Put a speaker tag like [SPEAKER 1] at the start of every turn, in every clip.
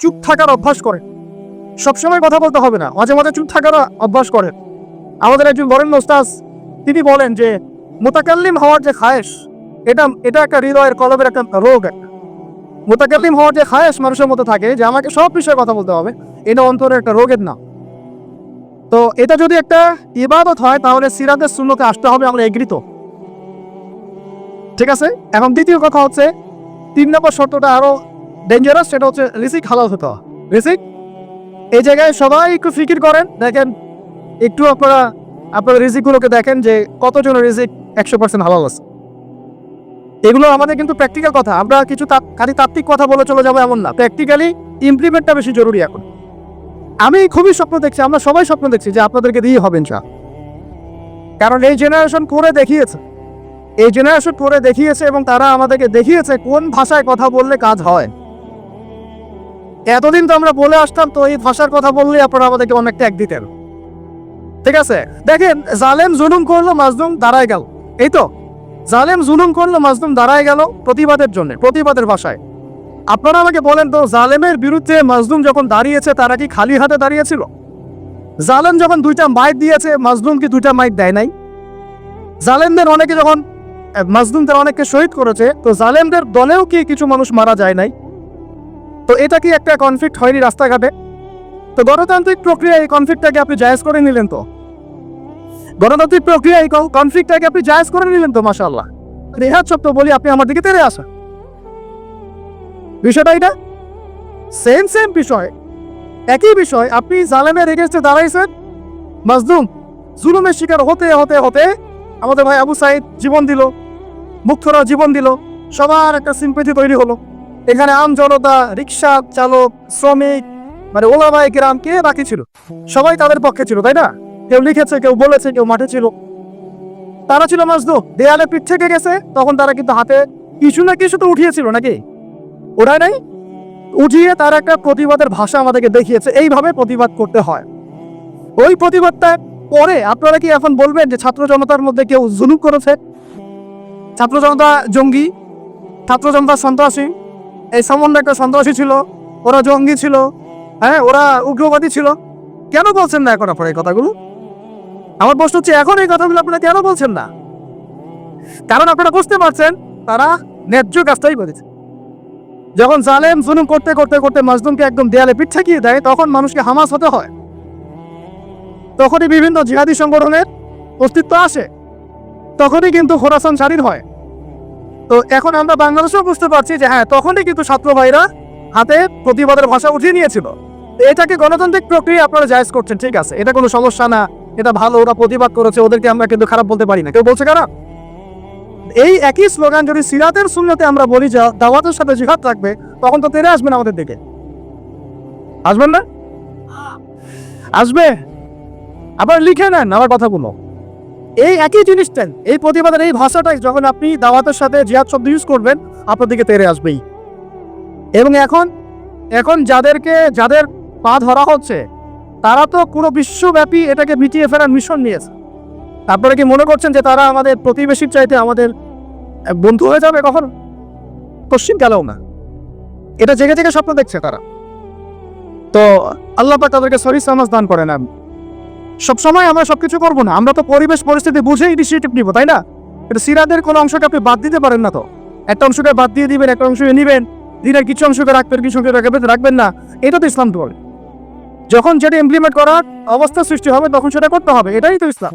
[SPEAKER 1] চুপ থাকার অভ্যাস করেন। সবসময় কথা বলতে হবে না, মাঝে মাঝে চুপ থাকার অভ্যাস করেন। আমাদের একজন বরেণ্য ওস্তাদ তিনি বলেন যে মুতাকাল্লিম হওয়ার যে খায়েশ, এটা একটা হৃদয়ের কলবের একটা রোগ। একটা মুতাকাল্লিম হওয়ার যে খায়েশ মানুষের মধ্যে থাকে যে আমাকে সব বিষয়ে কথা বলতে হবে, এটা অন্তরের একটা রোগের নাম। তো এটা যদি একটা ইবাদত হয় তাহলে সিরাতের সুন্নতে আসতে হবে, আমরা এগ্রিত। ঠিক আছে। এখন দ্বিতীয় কথা হচ্ছে 3 নম্বর শর্তটা আরো ডেঞ্জারাস, সেটা হচ্ছে রিজিক হালাল হতে হবে। রিজিক, এই জায়গায় সবাই একটু ফিকির করেন, দেখেন একটু আপনারা রিজিকগুলোকে দেখেন যে কতজন রিজিক 100% হালাল আছে। এগুলো আমাদের কিন্তু প্র্যাকটিক্যাল কথা, আমরা কিছু খালি তাত্ত্বিক কথা বলে চলে যাবো এমন না, প্র্যাকটিক্যালি ইমপ্লিমেন্টটা বেশি জরুরি। এখন আমি খুবই স্বপ্ন দেখছি, আমরা সবাই স্বপ্ন দেখছি যে আপনাদেরকে দিয়ে হবে ইনশাআল্লাহ। কারণ এই জেনারেশন করে দেখিয়েছে, এবং তারা আমাদেরকে দেখিয়েছে কোন ভাষায় কথা বললে কাজ হয়। এতদিন তো আমরা বলে আসতাম, তো এই ভাষার কথা বললে আপনারা আমাদেরকে অনেক ট্যাগ দিতেন। ঠিক আছে, দেখেন জালেম জুলুম করলো, মাজলুম দাঁড়ায় গেল। এই তো জালেম জুলুম করলো, মাজলুম দাঁড়ায় গেল প্রতিবাদের জন্য, প্রতিবাদের ভাষায়। আপনারা আমাকে বলেন তো, জালেমের বিরুদ্ধে মাজলুম যখন দাঁড়িয়েছে তারা কি খালি হাতে দাঁড়িয়েছিল? জালেম যখন 2টা মাইক দিয়েছে, মাজলুম কি 2টা মাইক দেয় নাই? জালেমদের অনেকে যখন মাজলুমদের অনেককে শহীদ করেছে, তো জালেমদের দলেও কি কিছু মানুষ মারা যায় নাই? তো এটা কি একটা কনফ্লিক্ট হয়নি রাস্তাঘাটে? তো গণতান্ত্রিক প্রক্রিয়া এই কনফ্লিক্টটাকে আপনি জায়েজ করে নিলেন, তো গণতান্ত্রিক প্রক্রিয়া এই কনফ্লিক্টটাকে আপনি জায়েজ করে নিলেন, তো মাশাআল্লাহ। রেহাত শব্দ বলি, আপনি আমার দিকে তেড়ে আসা বিষয়টা এটা সেম বিষয়, একই বিষয়। আপনি জালেমের এগেইনস্টে দাঁড়াইছেন, মাজলুম জুলুমের শিকার হতে হতে হতে আমাদের ভাই আবু সাইদ জীবন দিল, মুক্তরা জীবন দিল, সবার একটা সিম্পেথি তৈরি হলো। এখানে আম জনতা, রিক্সা চালক, শ্রমিক, মানে ওলামায়ে কেরাম, কে বাকি ছিল? সবাই তাদের পক্ষে ছিল, তাই না? কেউ লিখেছে, কেউ বলেছে, কেউ মাঠে ছিল। তারা ছিল মাজলুম, দেয়ালে পিঠ থেকে গেছে, তখন তারা কিন্তু হাতে কিছু না কিছু তো উঠিয়েছিল, নাকি ওরাই নাই? উঠিয়ে তার একটা প্রতিবাদের ভাষা আমাদেরকে দেখিয়েছে, এইভাবে প্রতিবাদ করতে হয়। ওই প্রতিবাদটা পরে আপনারা কি এখন বলবেন যে ছাত্র জনতার মধ্যে কেউ জুলুম করেছে? ছাত্র জনতা জঙ্গি, ছাত্র জনতা সন্ত্রাসী, এই সামান্য একটা সন্ত্রাসী ছিল, ওরা জঙ্গি ছিল, হ্যাঁ ওরা উগ্রবাদী ছিল। কেন বলছেন না এখন আপনারা এই কথাগুলো? আমার প্রশ্ন হচ্ছে, এখন এই কথাগুলো আপনারা কেন বলছেন না? কারণ আপনারা বুঝতে পারছেন তারা ন্যায্য কাজটাই করেছে। যখন জালেম জুলুম করতে করতে করতে মাজলুমকে একদম দেয়ালে পিঠ ঠেকিয়ে দেয়, তখন মানুষকে হামাস হতে হয়, তখনই বিভিন্ন জিহাদি সংগঠনের অস্তিত্ব আসে, তখনই কিন্তু খোরাসান স্বাধীন হয়। তো এখন আমরা বাংলাদেশেও বুঝতে পারছি যে হ্যাঁ, তখনই কিন্তু ছাত্র ভাইরা হাতে প্রতিবাদের ভাষা উঠিয়ে নিয়েছিল। এটাকে গণতান্ত্রিক প্রক্রিয়া আপনারা জায়েজ করছেন, ঠিক আছে, এটা কোনো সমস্যা না, এটা ভালো, ওরা প্রতিবাদ করেছে, ওদেরকে আমরা কিন্তু খারাপ বলতে পারি না। কেউ বলছে খারাপ? এই একই স্লোগান যদি সিরাতের সুন্নতে আমরা বলি যে দাওয়াতের সাথে জিহাদ থাকবে, তখন তো তেরে আসবেন আমাদের দিকে, আসবেন না? আসবে। আবার লিখে নেন আমার কথাগুলো, এই একই জিনিসটাই, এই প্রতিবাদের এই ভাষাটাই যখন আপনি দাওয়াতের সাথে জিহাদ শব্দ ইউজ করবেন, আপনার দিকে তেরে আসবেই। এবং এখন যাদের পা ধরা হচ্ছে, তারা তো পুরো বিশ্বব্যাপী এটাকে মিটিয়ে ফেরার মিশন নিয়েছে। আপনারা কি মনে করছেন যে তারা আমাদের প্রতিবেশীর চাইতে আমাদের বন্ধু হয়ে যাবে? কখন? পশ্চিম কালেও না। এটা জেগে জেগে স্বপ্ন দেখছে তারা। তো আল্লাহ পাক তাদেরকে সহি সামাজ দান করেন। সবসময় আমরা সবকিছু করবো না, আমরা তো পরিবেশ পরিস্থিতি বুঝে ইনিশিয়েটিভ নিব, তাই না? এটা সিরাতের কোনো অংশকে আপনি বাদ দিতে পারেন না। তো একটা অংশকে বাদ দিয়ে দিবেন, একটা অংশকে নিবেন, দিনের কিছু অংশকে রাখবেন, কিছু অংশকে রাখবেন না। এটা তো ইসলাম বলে। যখন যেটা ইমপ্লিমেন্ট করার অবস্থা সৃষ্টি হবে তখন সেটা করতে হবে, এটাই তো ইসলাম।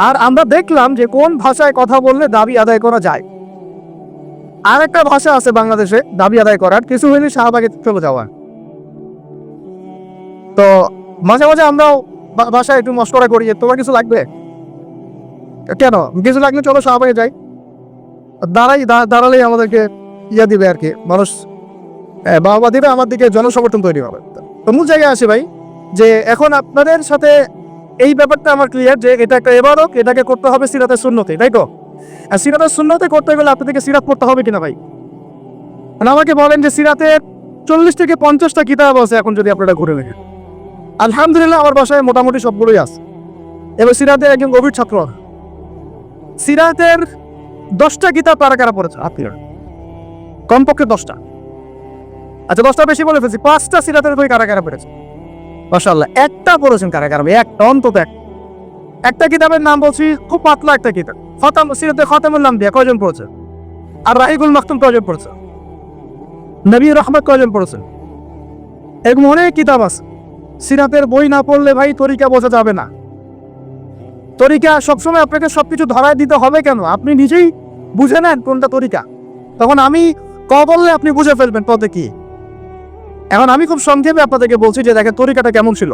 [SPEAKER 1] আর আমরা দেখলাম যে কোন ভাষায় কথা বললে দাবি আদায় করা যায়। আর একটা ভাষা আছে বাংলাদেশে দাবি আদায় করার, কিছু হইলে শাহবাগে চলে যাওয়ার। তো মাঝে মাঝে আমরাও ভাষায় একটু মস্করা করি, তোমার কিছু লাগবে, কেন কিছু লাগলে চলো শাহবাগে যাই, দাঁড়ালেই আমাদেরকে ইয়া দিবে আর কি, মানুষ বাবা দিবে, আমার দিকে জনসমর্থন তৈরি হবে। তো মূল জায়গায় আসি ভাই, যে এখন আপনাদের সাথে এই ব্যাপারটা আমার ক্লিয়ার যে এটা একটা ইবাদত, এটাকে করতে হবে সিরাতের সুন্নতে, তাই তো? আর সিরাতের সুন্নতে করতে গেলে আপনাদেরকে সিরাত পড়তে হবে কিনা ভাই? মানে আমাকে বলেন যে সিরাতের 40 থেকে 50টা কিতাব আছে, এখন যদি আপনারা ঘুরে দেখেন, আলহামদুলিল্লাহ আমার বাসায় মোটামুটি সবগুলোই আছে। এবার সিরাতের একজন গভীর ছাত্র, সিরাতের 10টা কিতাব কারা কারা পড়েছে? আপনারা কমপক্ষে 10টা। আচ্ছা 10টা বেশি বলে ফেলছি, 5টা সিরাতের বই কারা কারা পড়েছে? মাশাআল্লাহ, একটা পড়েছেন কারা কারা? একটা, অন্তত একটা কিতাবের নাম বলছি, খুব পাতলা একটা কিতাব, সিরাতে খতামুল আম্বিয়া কয়জন পড়েছে? আর রাহিকুল মাকতুম কয়জন পড়েছে? নবী রহমত কয়জন পড়েছেন? এরকম অনেক কিতাব আছে। সিরাতের বই না পড়লে ভাই তরিকা বোঝা যাবে না। তরিকা সবসময় আপনাকে সবকিছু ধরায় দিতে হবে কেন? আপনি নিজেই বুঝে নেন কোনটা তরিকা, তখন আমি বললে আপনি বুঝে ফেলবেন পথে কি। এখন আমি খুব সংক্ষেপে আপনাদেরকে বলছি যে দেখেন তরিকাটা কেমন ছিল।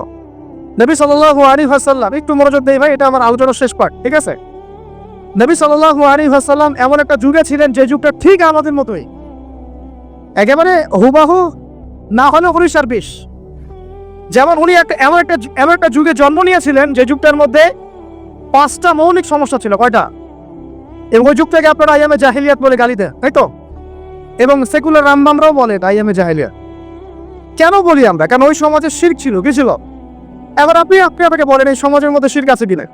[SPEAKER 1] নবী সাল্লাল্লাহু আলাইহি ওয়াসাল্লাম, একটু মনোযোগ দেই ভাই, এটা আমার আলোচনার শেষ পার্ট, ঠিক আছে? নবী সাল্লাল্লাহু আলাইহি ওয়াসাল্লাম এমন একটা যুগে ছিলেন যে যুগটা ঠিক আমাদের মতোই, একেবারে হুবাহু না হলেও 19 যেমন উনি এমন একটা যুগে জন্ম নিয়েছিলেন যে যুগটার মধ্যে 5টা মৌলিক সমস্যা ছিল। কয়টা? এবং ওই যুগটাকে আপনারা আইয়ামে জাহিলিয়াত বলে গালি দেন, তাই তো? এবং সেকুলার রামবামরাও বলে আইয়ামে জাহিলিয়াত। কেন বলি আমরা? কারণ ওই সমাজে শিরক ছিল। কি ছিল? এবার আপনি আপনাকে বলেন এই সমাজের মধ্যে শিরক আছে কিনা?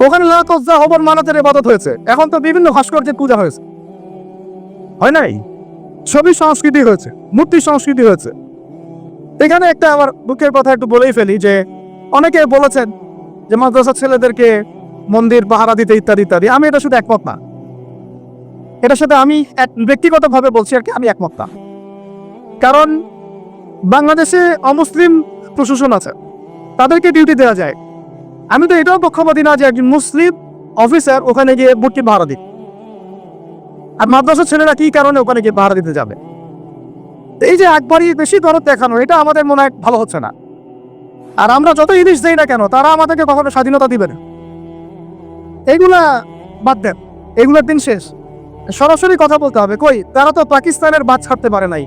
[SPEAKER 1] ওখানে লাত ওজ্জা হবর মানাতের ইবাদত হয়েছে, এখন তো বিভিন্ন ভাস্কর্যের পূজা হয়েছে, হয় নাই? ছবি সংস্কৃতি হয়েছে, মূর্তি সংস্কৃতি হয়েছে। এখানে একটা আমার দুঃখের কথা একটু বলেই ফেলি যে অনেকে বলেছেন যে মাদ্রাসার ছেলেদেরকে মন্দির পাহারা দিতে ইত্যাদি ইত্যাদি। আমি এটা শুধু একমত না, এটার সাথে আমি ব্যক্তিগতভাবে বলছি আর কি, আমি একমত না। কারণ বাংলাদেশে অমুসলিম প্রশাসন আছে, তাদেরকে ডিউটি দেওয়া যায়। আমি তো এটাও পক্ষপাতী না যে একজন মুসলিম অফিসার ওখানে গিয়ে মূর্তি পাহারা দিত, আর মাদ্রাসার ছেলেরা কি কারণে ওখানে গিয়ে পাহারা দিতে যাবে? এই যে একবারই বেশি দরদ দেখানো, এটা আমাদের মনে হয় ভালো হচ্ছে না। আর আমরা যত ইলিশ দেই না কেন, তারা আমাদেরকে কখনো স্বাধীনতা দিবে না। এইগুলা বাদ দেন, এগুলোর দিন শেষ। সরাসরি কথা বলতে হবে। কই, তারা তো পাকিস্তানের বাদ ছাড়তে পারে নাই,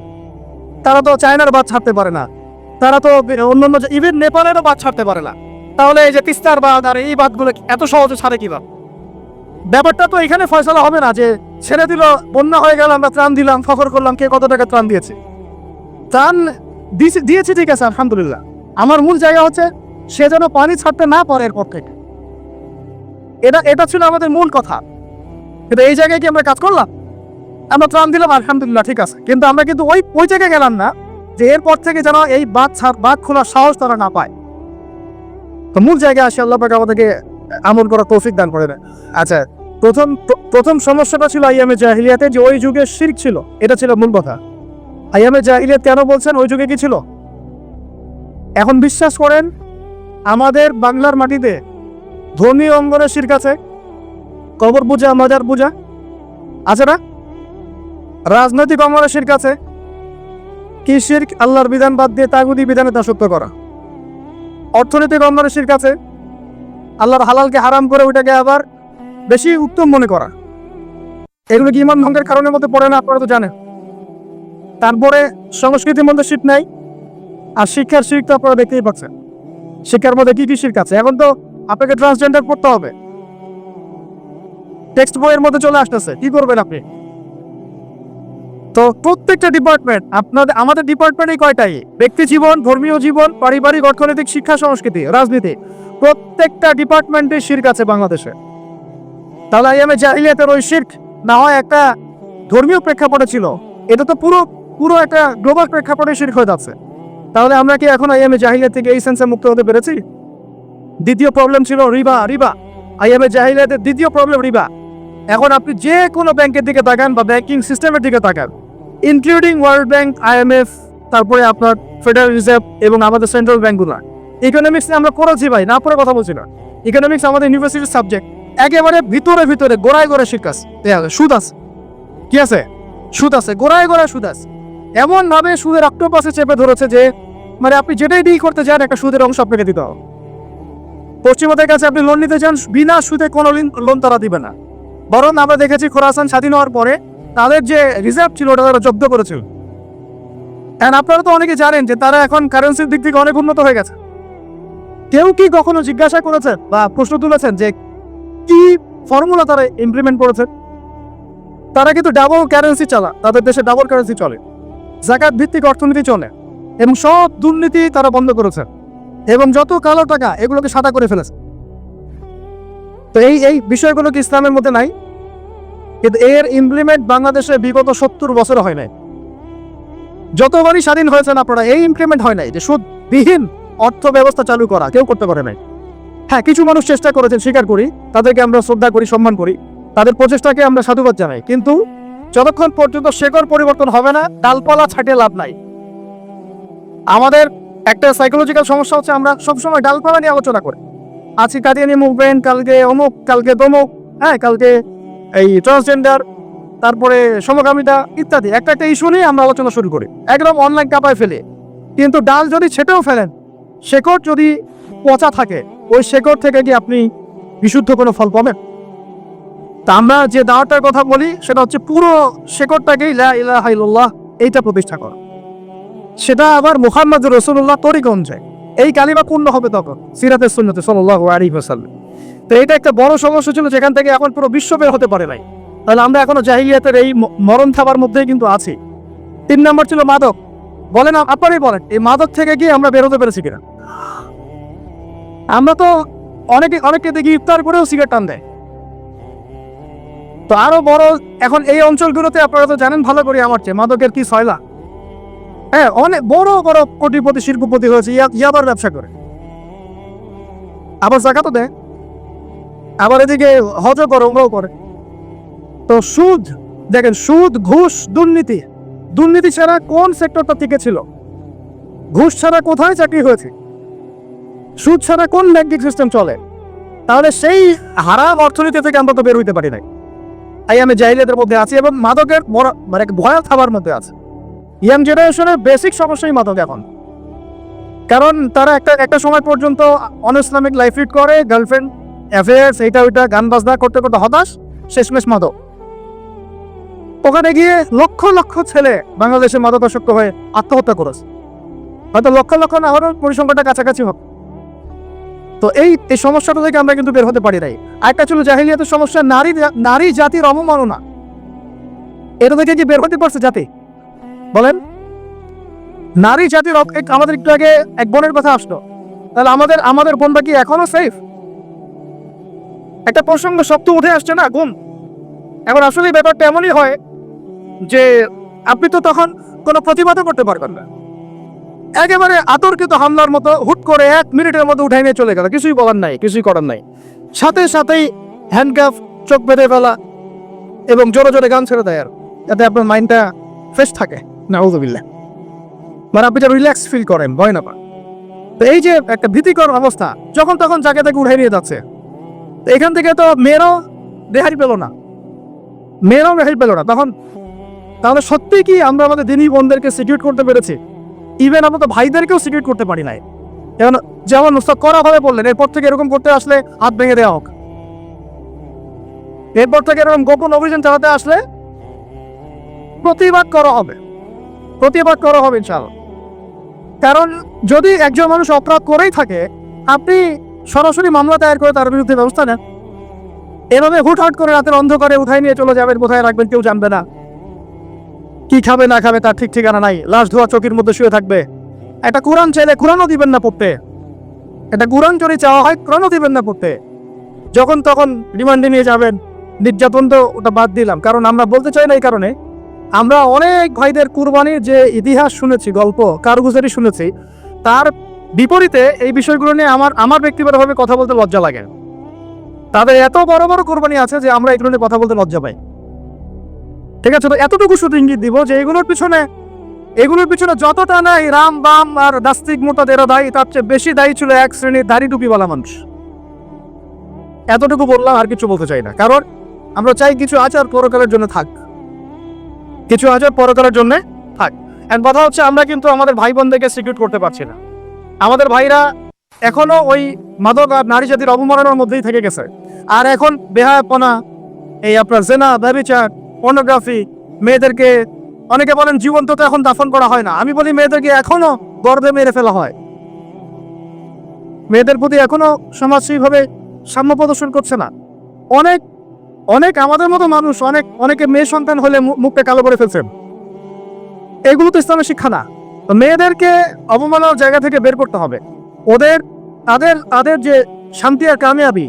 [SPEAKER 1] তারা তো চায়নার বাদ ছাড়তে পারে না, তারা তো অন্যান্য ইভেন নেপালেরও বাদ ছাড়তে পারে না। তাহলে এই যে তিস্তার বাঁধ আর এই বাঁধগুলো এত সহজে ছাড়ে কিভাবে? ব্যাপারটা তো এখানে ফয়সালা হবে না যে ছেড়ে দিল, বন্যা হয়ে গেল, আমরা ত্রাণ দিলাম, ফখর করলাম কে কত টাকা ত্রাণ দিয়েছে। ত্রাণ দিয়েছে ঠিক আছে, আলহামদুলিল্লাহ। আমার মূল জায়গা হচ্ছে সে যেন পানি ছাড়তে না পারে এরপর থেকে। এটা ছিল আমাদের মূল কথা। কিন্তু এই জায়গায় কি আমরা কাজ করলাম? আমরা ত্রাণ দিলাম, আলহামদুলিল্লাহ, ঠিক আছে, কিন্তু আমরা কিন্তু ওই জায়গায় গেলাম না যে এরপর থেকে যেন এই বাঁধ খোলার সাহস তারা না পায়। তো মূল জায়গায় আসে, আল্লাহ পাক আমাদেরকে আমল করার তৌফিক দান করে দেন। আচ্ছা, প্রথম সমস্যাটা ছিল আইয়ামে জাহিলিয়াতে, যে ওই যুগে শিরক ছিল, এটা ছিল মূল কথা। আইয়ামে জাহিলিয়াত কেন বলছেন? ওই যুগে কি ছিল? এখন বিশ্বাস করেন আমাদের বাংলার মাটিতে ধর্মীয় অঙ্গনে শিরক আছে, কবর পূজা, মাজার পূজা আছে না? রাজনৈতিক অঙ্গনে শিরক আছে। কি শিরক? আল্লাহর বিধান বাদ দিয়ে তাগুতি বিধানে দাসত্ব করা। অর্থনৈতিক অঙ্গনে শিরক আছে, আল্লাহর হালালকে হারাম করে ওইটাকে আবার বেশি উত্তম মনে করা। এগুলো কি ইমান ভঙ্গের কারণের মধ্যে পড়ে না? আপনারা তো জানেন। তারপরে সংস্কৃতির মধ্যে শিরক নাই, আর শিক্ষার শিরক তো আপনারা দেখতেই পাচ্ছেন। শিক্ষার মধ্যে কি কি শিরক আছে? এখন তো আপনাকে ট্রান্সজেন্ডার পড়তে হবে, টেক্সট বইয়ের মধ্যে চলে আসতেছে। কি করবেন আপনি? তো প্রত্যেকটা ডিপার্টমেন্ট, আমাদের ডিপার্টমেন্টে কয়টাই? ব্যক্তি জীবন, ধর্মীয় জীবন, পারিবারিক, অর্থনৈতিক, শিক্ষা, সংস্কৃতি, রাজনীতি, প্রত্যেকটা ডিপার্টমেন্টে শিরক আছে বাংলাদেশে। তাহলে আইয়ামে জাহিলিয়াতের ওই শিরক না হয় একটা ধর্মীয় প্রেক্ষাপটে ছিল, এটা তো পুরো একটা গ্লোবাল প্রেক্ষাপটে শিরক হয়ে যাচ্ছে। তাহলে আমরা কি এখন আইয়ামে জাহিলিয়াত থেকে এই সেন্সে মুক্ত হতে পেরেছি? দ্বিতীয় প্রবলেম ছিল রিবা। আইয়ামে জাহিলিয়াতের দ্বিতীয় প্রবলেম রিবা। এখন আপনি যে কোনো ব্যাংকের দিকে তাকান বা ব্যাংকিং সিস্টেমের দিকে তাকান, ইনক্লুডিং ওয়ার্ল্ড ব্যাংক, IMF, তারপরে আপনার ফেডারেল রিজার্ভ এবং আমাদের সেন্ট্রাল ব্যাংকগুলো। ইকোনমিক্স নিয়ে আমরা পড়েছি ভাই, না পড়ে কথা বলছি না। ইকোনমিক্স আমাদের ইউনিভার্সিটির সাবজেক্ট। একেবারে ভিতরে গোড়ায় সুদ আছে। সুদ আছে, কি আছে? সুদ আছে, গোড়ায় সুদ আছে। এমন ভাবে সুদের অক্টোপাসে চেপে ধরেছে যে মানে আপনি যেটাই ডিল করতে চান একটা সুদের অংশ আপনাকে দিতে হবে। পশ্চিমাদের কাছে আপনি লোন নিতে চান, বিনা সুদে কোনো লোন তারা দিবে না। বরং আমরা দেখেছি খোরাসান স্বাধীন হওয়ার পরে তাদের যে রিজার্ভ ছিল ওটা তারা জব্দ করেছিল। এন্ড আপনারা তো অনেকে জানেন যে তারা এখন কারেন্সির দিক থেকে অনেক উন্নত হয়ে গেছে। কেউ কি কখনো জিজ্ঞাসা করেছেন বা প্রশ্ন তুলেছেন যে কি ফর্মুলা তারা ইমপ্লিমেন্ট করেছে? তারা কিন্তু ডাবল কারেন্সি চালা, তাদের দেশে ডাবল কারেন্সি চলে, জাকাত ভিত্তিক অর্থনীতি চলে, এবং সব দুর্নীতি তারা বন্ধ করেছে, এবং যত কালো টাকা এগুলোকে সাদা করে ফেলেছে। তো এই বিষয়গুলো কি ইসলামের মধ্যে নাই? কিন্তু এর ইমপ্লিমেন্ট বাংলাদেশে বিগত 70 বছর হয় নাই। যতবারই স্বাধীন হয়েছেন আপনারা, এই ইমপ্লিমেন্ট হয় নাই যে সুদবিহীন অর্থ ব্যবস্থা চালু করা, কেউ করতে পারে নাই। হ্যাঁ, কিছু মানুষ চেষ্টা করেছেন, স্বীকার করি, তাদেরকে আমরা শ্রদ্ধা করি, সম্মান করি, তাদের প্রচেষ্টাকে আমরা সাধুবাদ জানাই, কিন্তু যতক্ষণ পর্যন্ত শেকড় পরিবর্তন হবে না, ডালপালা ছাটিয়ে লাভ নাই। আমাদের একটা সাইকোলজিক্যাল সমস্যা হচ্ছে আমরা সবসময় ডালপালা নিয়ে আলোচনা করি। আজকে কাদিয়ানি মুভমেন্ট, কালকে অমুক, কালকে তমুক, হ্যাঁ, কালকে এই ট্রান্সজেন্ডার, তারপরে সমকামিতা ইত্যাদি একটা একটা ইস্যু নিয়ে আমরা আলোচনা শুরু করি, একদম অনলাইন কাঁপায় ফেলে। কিন্তু ডাল যদি ছেটেও ফেলেন, শেকড় যদি পচা থাকে, ওই শেকড় থেকে কি আপনি বিশুদ্ধ কোনো ফল পাবেন? তা আমরা যে দাওয়াটার কথা বলি সেটা হচ্ছে পুরো শেকড়টাকেই লা ইলাহা ইল্লাল্লাহ এইটা প্রতিষ্ঠা করা, সেটা আবার মুহাম্মদুর রাসূলুল্লাহ তরিক অনুযায়ী। এই কালিমা পূর্ণ হবে তখন সিরাতে সুন্নতে সাল্লাল্লাহু আলাইহি ওয়াসাল্লাম। তো এটা একটা বড় সমস্যা ছিল, যেখান থেকে এখন পুরো বিশ্ব বের হতে পারে নাই। তাহলে আমরা এখনো জাহিলিয়াতের এই মরণ থাবার মধ্যেই কিন্তু আছি। 3 নম্বর ছিল মাদক। বলেন, আপনারাই বলেন, এই মাদক থেকে কি আমরা বের হতে পেরেছি কিনা? আমরা তো অনেকে দেখি ইফতার করেও সিগারেট টান দেয়। তো আরো বড়, এখন এই অঞ্চলগুলোতে আপনারা তো জানেন ভালো করে আমার চেয়ে, মাদকের কি সয়লা। হ্যাঁ, অনেক বড় বড় কোটিপতি শিল্পপতি হয়েছে ইয়াবার ব্যবসা করে, আবার জাকাতও দেয়, আবার এদিকে হজও করে, উমরাও করে। তো সুদ দেখেন, সুদ, ঘুষ, দুর্নীতি ছাড়া কোন সেক্টরটা টিকে ছিল? ঘুষ ছাড়া কোথায় চাকরি হয়েছে? সুদ ছাড়া কোন ব্যাংকিং সিস্টেম চলে? তাহলে সেই হারাম অর্থনীতি থেকে আমরা তো বের হইতে পারি নাই। তাই আমি জাহিলিয়াতের মধ্যে আছি এবং মাদকের মানে ভয়াল খাবার মধ্যে আছে। ইয়াং জেনারেশনের বেসিক সমস্যাই মাদক এখন, কারণ তারা একটা সময় পর্যন্ত অনইসলামিক লাইফ লিড করে, গার্লফ্রেন্ড অ্যাফেয়ার্স, এইটা ওইটা, গান বাজনা করতে করতে হতাশ, শেষমেশ মাদক। ওখানে গিয়ে লক্ষ লক্ষ ছেলে বাংলাদেশে মাদকাসক্ত হয়ে আত্মহত্যা করেছে, হয়তো লক্ষ লক্ষ না হলেও পরিসংখ্যানটা কাছাকাছি হোক। তো এই সমস্যাটা থেকে আমরা কিন্তু বের হতে পারি নাই। আরেকটা ছিল জাহিলিয়াতের সমস্যা, নারী জাতির অবমাননা। এটা থেকে কি বের হতে পারছে জাতি? বলেন, নারী জাতির আমাদের একটু আগে এক বোনের কথা আসলো, তাহলে আমাদের বোনটা কি এখনো সেফ? একটা প্রসঙ্গ শব্দ উঠে আসছে না, গুম। এখন আসলে ব্যাপারটা এমনই হয় যে আপনি তো তখন কোনো প্রতিবাদও করতে পারবেন না, একেবারে আতর্কিত হামলার মতো হুট করে 1 মিনিটের মধ্যে উঠাই নিয়ে চলে গেল, কিছুই বলার নাই, কিছুই করার নাই। সাথেই হ্যান্ডকাফ, চোখ বেঁধে ফেলা এবং জোরে জোরে গান ছেড়ে দেয়, আর যাতে আপনার মাইন্ডটা ফ্রেশ থাকে, নাউযুবিল্লাহ, মানে আপনি যা রিল্যাক্স ফিল করেন, ভয় না পান। তো এই যে একটা ভীতিকর অবস্থা, যখন তখন যাকে তাকে উঠাই নিয়ে যাচ্ছে, তো এখান থেকে তো মেয়েরাও রেহাই পেল না, তখন। তাহলে সত্যি কি আমরা আমাদের দিনী বোনদেরকে সিকিউর করতে পেরেছি? ইভেন আমরা তো ভাইদেরকেও সিকিউর করতে পারি নাই। যেমন উস্তাদ করা ভাবে বললেন, এরপর থেকে এরকম করতে আসলে হাত ভেঙে দেওয়া হোক, এরপর থেকে এরকম গোপন অভিযান চালাতে আসলে প্রতিবাদ করা হবে ইনশাআল্লাহ। কারণ যদি একজন মানুষ অপরাধ করেই থাকে, আপনি সরাসরি মামলা দায়ের করে তার বিরুদ্ধে ব্যবস্থা নেন। এভাবে হুটহাট করে রাতের অন্ধকারে উঠাই নিয়ে চলে যাবেন, কোথায় রাখবেন কেউ জানবে না, কি খাবে না খাবে তার ঠিক ঠিকানা নাই, লাশ ধোয়া চকির মধ্যে শুয়ে থাকবে। একটা কোরআন চাইলে কোরআনও দিবেন না পড়তে, একটা কোরআন যদি চাওয়া হয় কোরআনও দিবেন না পড়তে, যখন তখন রিমান্ডে নিয়ে যাবেন। নির্যাতন তো ওটা বাদ দিলাম, কারণ আমরা বলতে চাই না, এই কারণে আমরা অনেক ভাইদের কুরবানির যে ইতিহাস শুনেছি, গল্প কারগুজারি শুনেছি, তার বিপরীতে এই বিষয়গুলো নিয়ে আমার ব্যক্তিগতভাবে কথা বলতে লজ্জা লাগে। তাদের এত বড় বড় কোরবানি আছে যে আমরা এগুলো নিয়ে কথা বলতে লজ্জা পাই। ঠিক আছে, তো এতটুকু শুধু ইঙ্গিত দিব যে এগুলোর পিছনে যতটা নাই রাম বাম আর নাস্তিক মোতাদেরা দায়ী, তার চেয়ে বেশি দায়ী ছিল এক শ্রেণীর দাড়ি টুপিওয়ালা মানুষ। এতটুকু বললাম, আর কিছু বলতে চাই না, কারণ আমরা চাই কিছু আচার পরকালের জন্য থাক। এন্ড কথা হচ্ছে, আমরা কিন্তু আমাদের ভাই বোনদেরকে সিকিউর করতে পারছি না। আমাদের ভাইরা এখনো ওই মাদক আর নারী জাতির অবমাননার মধ্যেই থেকে গেছে। আর এখন বেহায়াপনা, এই আপনার জেনা, ব্যভিচার, পর্নোগ্রাফি, মেয়েদেরকে অনেকে বলেন জীবন্ত তো এখন দাফন করা হয় না, আমি বলি মেয়েদেরকে এখনো গর্ভে মেরে ফেলা হয়। মেয়েদের প্রতি এখনো সমাজ সেইভাবে সাম্য প্রদর্শন করছে না। অনেক আমাদের মতো মানুষ, অনেকে মেয়ে সন্তান হলে মুখটা কালো করে ফেলছেন। এগুলো তো ইসলামের শিক্ষা না। তো মেয়েদেরকে অবমাননার জায়গা থেকে বের করতে হবে। তাদের যে শান্তি আর কামিয়াবি,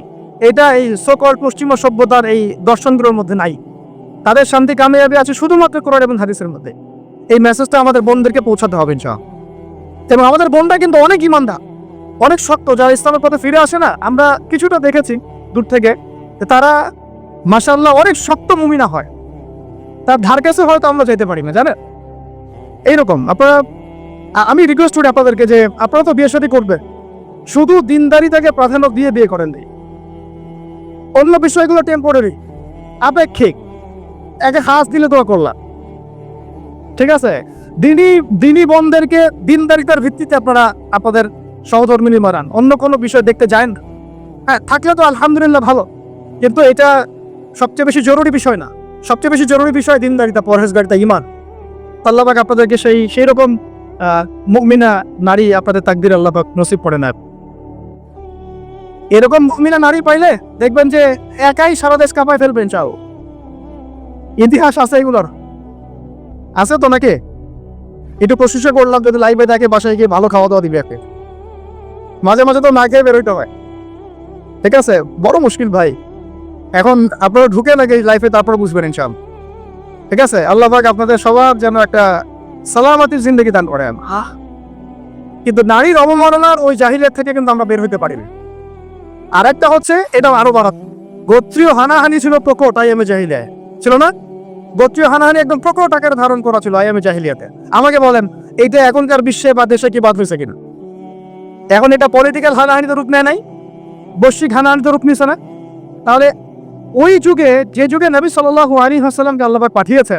[SPEAKER 1] এটা এই সকল পশ্চিমা সভ্যতার এই দর্শনগুলোর মধ্যে নাই। তাদের শান্তি কামিয়াবি আছে শুধুমাত্র কোরআন এবং হাদিসের মধ্যে। এই মেসেজটা আমাদের বোনদেরকে পৌঁছাতে হবে ইনশাআল্লাহ। এবং আমাদের বোনরা কিন্তু অনেক ইমানদার, অনেক শক্ত, যারা ইসলামের পথে ফিরে আসে না, আমরা কিছুটা দেখেছি দূর থেকে, তারা মাশাআল্লাহ অনেক শক্ত মুমিনা হয়, তার ধার কাছে হয়তো আমরা যেতে পারি না, জানেন। এইরকম আপনারা, আমি রিকোয়েস্ট করি আপনাদেরকে যে আপনারা তো বিয়ে শাদী করবে, শুধু দিনদারিতাকে প্রাধান্য দিয়ে বিয়ে করেন দিই, অন্য বিষয়গুলো টেম্পোরারি, আপেক্ষিক, একে হাস দিলে দোয়া করলাম, ঠিক আছে। দিনী বোনদেরকে দিনদারিতার ভিত্তিতে আপনারা আপনাদের সহধর্মিনী মারান, অন্য কোনো বিষয় দেখতে যায় না। হ্যাঁ, থাকলে তো আলহামদুলিল্লাহ ভালো, কিন্তু এটা সবচেয়ে বেশি জরুরি বিষয় না। সবচেয়ে বেশি জরুরি বিষয় দিনদারিতা, পরহেজগারিতা, ঈমান। আল্লাহ পাক আপনাদেরকে সেই রকম মুমিনা নারী আপনাদের তাকদির আল্লাহ পাক নসিব করে না। এরকম মুমিনা নারী পাইলে দেখবেন যে একাই সারা দেশ কাঁপায় ফেলবেন। চাও, ইতিহাস আছে এগুলোর, আছে তো নাকি? একটু প্রশংসা করলাম, যদি লাইভে দেখে বাসায় গিয়ে ভালো খাওয়া দাওয়া দিবে একে, মাঝে মাঝে তো না খেয়ে বেরোইতে হয়, ঠিক আছে। বড় মুশকিল ভাই, এখন আপনারা ঢুকে লাগে লাইফে, তারপর বুঝবেন ইনশাআল্লাহ, ঠিক আছে। আল্লাহ পাক আপনাদের সবার যেন একটা সালামাতির জিন্দগি দান করেন। কিন্তু নারীর অবমাননার ওই জাহিলিয়াত থেকে কিন্তু আমরা বের হইতে পারিনি। আর একটা হচ্ছে, এটা আরো বাড়াত, গোত্রীয় হানাহানি ছিল প্রকট আইয়ামে জাহিলিয়ায়, ছিল না? গোত্রীয় হানাহানি একদম প্রকট আকারে ধারণ করা ছিল আইয়ামে জাহিলিয়াতে। আমাকে বলেন, এইটা এখনকার বিশ্বে বা দেশে কি বাদ হয়েছে কিনা? এখন এটা পলিটিক্যাল হানাহানিতে রূপ নেয় নাই, বৈশ্বিক হানাহানিতে রূপ নিছে না? তাহলে ওই যুগে, যে যুগে নবী সাল্লাল্লাহু আলাইহি ওয়াসাল্লামকে আল্লাহ পাক পাঠিয়েছে,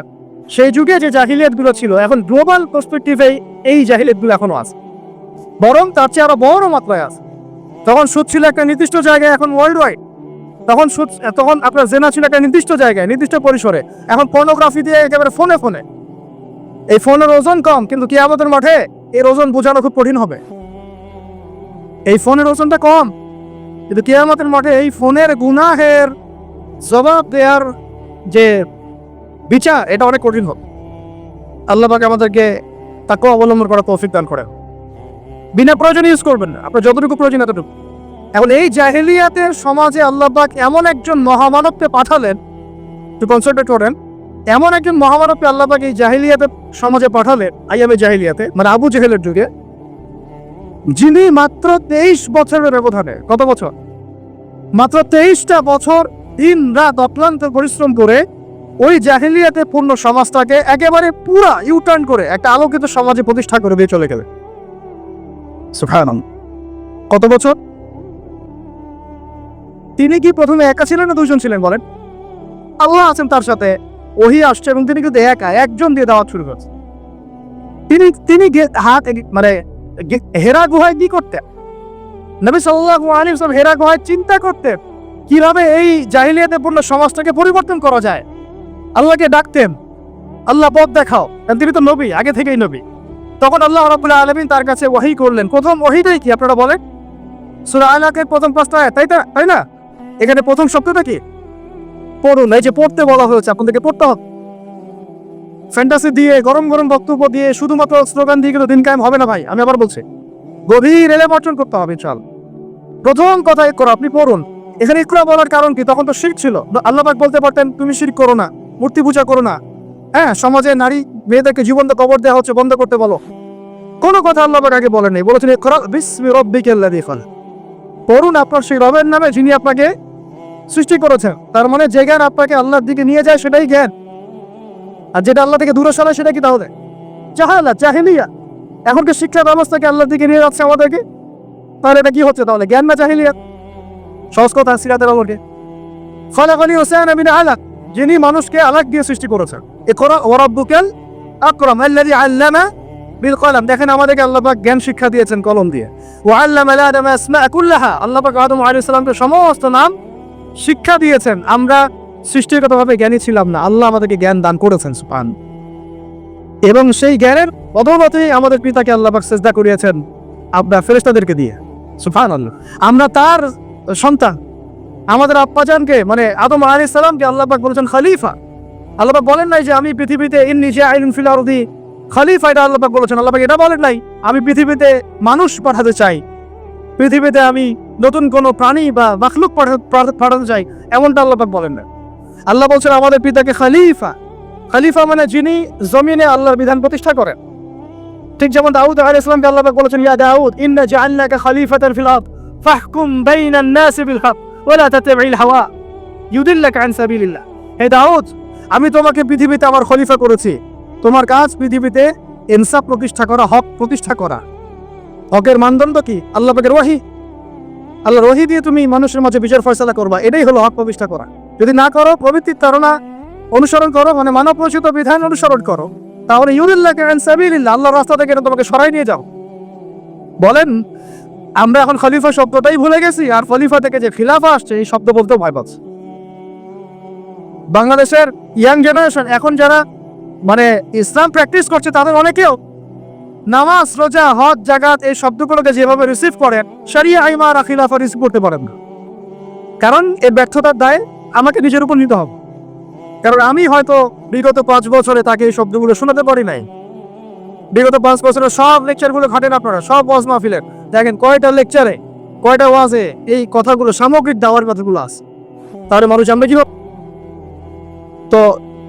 [SPEAKER 1] সেই যুগে যে জাহিলিয়াতগুলো ছিল, এখন গ্লোবাল পার্সপেক্টিভে এই জাহিলিয়াতগুলো এখনো আছে, বরং তার চেয়ে আরো বড় মাত্রায় আছে। তখন সুদ ছিল একটা নির্দিষ্ট জায়গায়, এখন ওয়ার্ল্ড ওয়াইড। তখন আপনার জেনা ছিল একটা নির্দিষ্ট জায়গায়, নির্দিষ্ট পরিসরে, এখন পর্নোগ্রাফি দিয়ে একেবারে ফোনে ফোনে। এই ফোনের ওজন কম, কিন্তু কিয়ামতের মাঠে এর ওজন বোঝানো খুব কঠিন হবে। এই ফোনের ওজনটা কম, কিন্তু কিয়ামতের মাঠে এই ফোনের গুনাহের জবাব দেওয়ার যে বিচার, এটা অনেক কঠিন হবে। আল্লাহ পাক আমাদেরকে তাকওয়া অবলম্বন করার তৌফিক দান করেন। বিনা প্রয়োজনে ইউজ করবেন না, আপনার যতটুকু প্রয়োজন এতটুকু। এখন এই জাহেলিয়াতের সমাজে আল্লাহ পাক এমন একজন মহামানবকে পাঠালেন, একটু কনসেন্ট্রেট করেন, এমন একজন মহামানবকে আল্লাহ পাক এই জাহেলিয়াতের সমাজে পাঠালেন, আইয়ামে জাহেলিয়াতে, মানে আবু জেহেলের যুগে, যিনি মাত্র 23 বছরের ব্যবধানে, কত বছর? মাত্র 23টা বছর দিন রাত অক্লান্ত পরিশ্রম করে ওই জাহেলিয়াতে পূর্ণ সমাজটাকে একেবারে পুরা ইউটার্ন করে একটা আলোকিত সমাজে প্রতিষ্ঠা করে দিয়ে চলে গেলেন। সুবহানাল্লাহ। কত বছর? তিনি কি প্রথমে একা ছিলেন না দুইজন ছিলেন বলেন? আল্লাহ আছেন তার সাথে, ওহী আসছে, এবং তিনি কিন্তু একজন দিয়ে দাওয়াত শুরু করেছেন। তিনি মানে হেরা গুহায় কি করতেন? নবী সাল্লাল্লাহু আলাইহি ওয়াসাল্লাম হেরা গুহায় চিন্তা করতেন কিভাবে এই জাহিলিয়াতে পূর্ণ সমাজটাকে পরিবর্তন করা যায়। আল্লাহকে ডাকতেন, আল্লাহ পথ দেখাও, কারণ তিনি তো নবী, আগে থেকেই নবী। তখন আল্লাহ রাব্বুল আলামিন তার কাছে ওহী করলেন। প্রথম ওহীটাই কি আপনারা বলেন? সূরা আলাকের প্রথম 5টা আয়াত, তাই না? এখানে প্রথম শব্দটা কি? পড়ুন। এই যে পড়তে বলা হয়েছে, আপনাদেরকে পড়তে হবে। ফ্যান্টাসি দিয়ে, গরম গরম বক্তব্য দিয়ে, শুধুমাত্র স্লোগান দিয়ে কিন্তু দিন কায়েম হবে না ভাই। আমি আবার বলছি, গভীর এলেম অর্জন করতে হবে ইনশাআল্লাহ। প্রথম কথা ইকরা, আপনি পড়ুন। এখানে ইকরা বলার কারণ কি? তখন তো শিরক ছিল। আল্লাহ পাক বলতে পারতেন তুমি শিরক করো না, মূর্তি পূজা করো না, হ্যাঁ, সমাজে নারী মেয়েদেরকে জীবন্ত কবর দেওয়া হচ্ছে, বন্ধ করতে বলো। কোনো কথা আল্লাহ পাক আগে বলেন নাই, বলেছেন ইকরা বিসমি রাব্বিকাল্লাযী খালাক, পড়ুন আপনার সেই রবের নামে যিনি আপনাকে সৃষ্টি করেছেন। তার মানে যে জ্ঞান আপনাকে আল্লাহর দিকে নিয়ে যায় সেটাই জ্ঞান, আর যেটা আল্লাহ থেকে দূরে সরায় সেটা কি? তাহলে জাহালাত, জাহিলিয়া। এখনকার শিক্ষা ব্যবস্থাকে আল্লাহর দিকে নিয়ে যাচ্ছে আমাদেরকে, তাহলে এটা কি হচ্ছে? তাহলে জ্ঞান না জাহিলিয়াত? সহজ কথা, সিরাতের আলোকে খালাকানি হুসাইন মিন আলাক, যিনি মানুষকে আলাক দিয়ে সৃষ্টি করেছেন। ইকরা ওয়া রাব্বুকাল আকরাম আল্লাযী আল্লামা বিল কলম। দেখেন আমাদেরকে আল্লাহ পাক জ্ঞান শিক্ষা দিয়েছেন কলম দিয়ে। ওয়া আল্লামা আদম আসমা কুল্লাহা, আল্লাহ পাক আদম আলাইহিস সালামকে সমস্ত নাম শিক্ষা দিয়েছেন। আমরা সৃষ্টিগতভাবে জ্ঞানী ছিলাম না, আল্লাহ আমাদেরকে জ্ঞান দান করেছেন সুবহান। এবং সেই জ্ঞানের বদৌলতেই আমাদের পিতাকে আল্লাহ পাক সিজদা করিয়েছেন আপনার ফেরেশতাদেরকে দিয়ে, সুবহানাল্লাহ। আমরা তার সন্তান। আমাদের আব্বাজানকে, মানে আদম আলাইহিস সালামকে আল্লাহ পাক বলেছেন খলিফা। আল্লাহ পাক বলেন নাই যে আমি পৃথিবীতে ইন্নী জাইলুন ফিল আরদি খলিফা, এটা আল্লাহ পাক বলেছেন। আল্লাহ পাক এটা বলেন নাই আমি পৃথিবীতে মানুষ পাঠাতে চাই, পৃথিবীতে আমি নতুন কোনো প্রাণী বা মাখলুক পাঠাতে চাই, এমনটা আল্লাহ পাক বলেন না। আল্লাহ বলছেন আমাদের পিতাকে খলিফা। খলিফা মানে যিনি জমিনে আল্লাহর বিধান প্রতিষ্ঠা করেন। ঠিক যেমন দাউদ আলাইহিস সালামকে আল্লাহ পাক বলেছেন, ইয়া দাউদ ইন্না জাআলনাকা খলিফাতান ফিল আরদ ফাহকুম বাইনান নাসি বিল হক ওয়া লা তাত্তাবি'ল হাওয়া ইউদিল্লাকা আন সাবিলিল্লাহ। হে দাউদ, আমি তোমাকে পৃথিবীতে আমার খলিফা করেছি, তোমার কাজ পৃথিবীতে ইনসাফ প্রতিষ্ঠা করা, হক প্রতিষ্ঠা করা। হকের মানদণ্ড কি? আল্লাহ পাকের ওহী। আল্লাহর ওহী দিয়ে তুমি মানুষের মাঝে বিচার ফয়সালা করবা, এটাই হলো হক প্রতিষ্ঠা করা। যদি না করো, প্রবৃত্তির ধারণা অনুসরণ করো, মানে মানব রচিত বিধান অনুসরণ করো, তাহলে ইউদিল্লাকা আন সাবিলিল্লাহ, আল্লাহর রাস্তা থেকে এটা তোমাকে সরাই নিয়ে যাও। বলেন, আমরা এখন খলিফা শব্দটাই ভুলে গেছি, আর খলিফা থেকে যে খিলাফা আসছে এই শব্দ বলতেও ভয় পাচ্ছে। বাংলাদেশের ইয়াং জেনারেশন এখন যারা মানে ইসলাম প্র্যাকটিস করছে, তাদের অনেকেও নামাজ, রোজা, হজ, জাকাত এই শব্দগুলোকে যেভাবে রিসিভ করেন, শরিয়া, ইমান, খিলাফা রিসিভ করতে পারেন না। কারণ এর ব্যর্থতার দায় আমাকে নিজের উপর নিতে হবে। কারণ আমি হয়তো বিগত 5 বছরে তাকে এই শব্দগুলো শোনাতে পারি নাই। বিগত 5 বছরে সব লেকচারগুলো ঘাটেন আপনারা, সব ওয়াজ মাহফিলের দেখেন কয়টা লেকচারে, কয়টা ওয়াজে এই কথাগুলো, সামগ্রিক দাওয়ার কথাগুলো আছে। তাহলে মানুষ জানবে কি? তো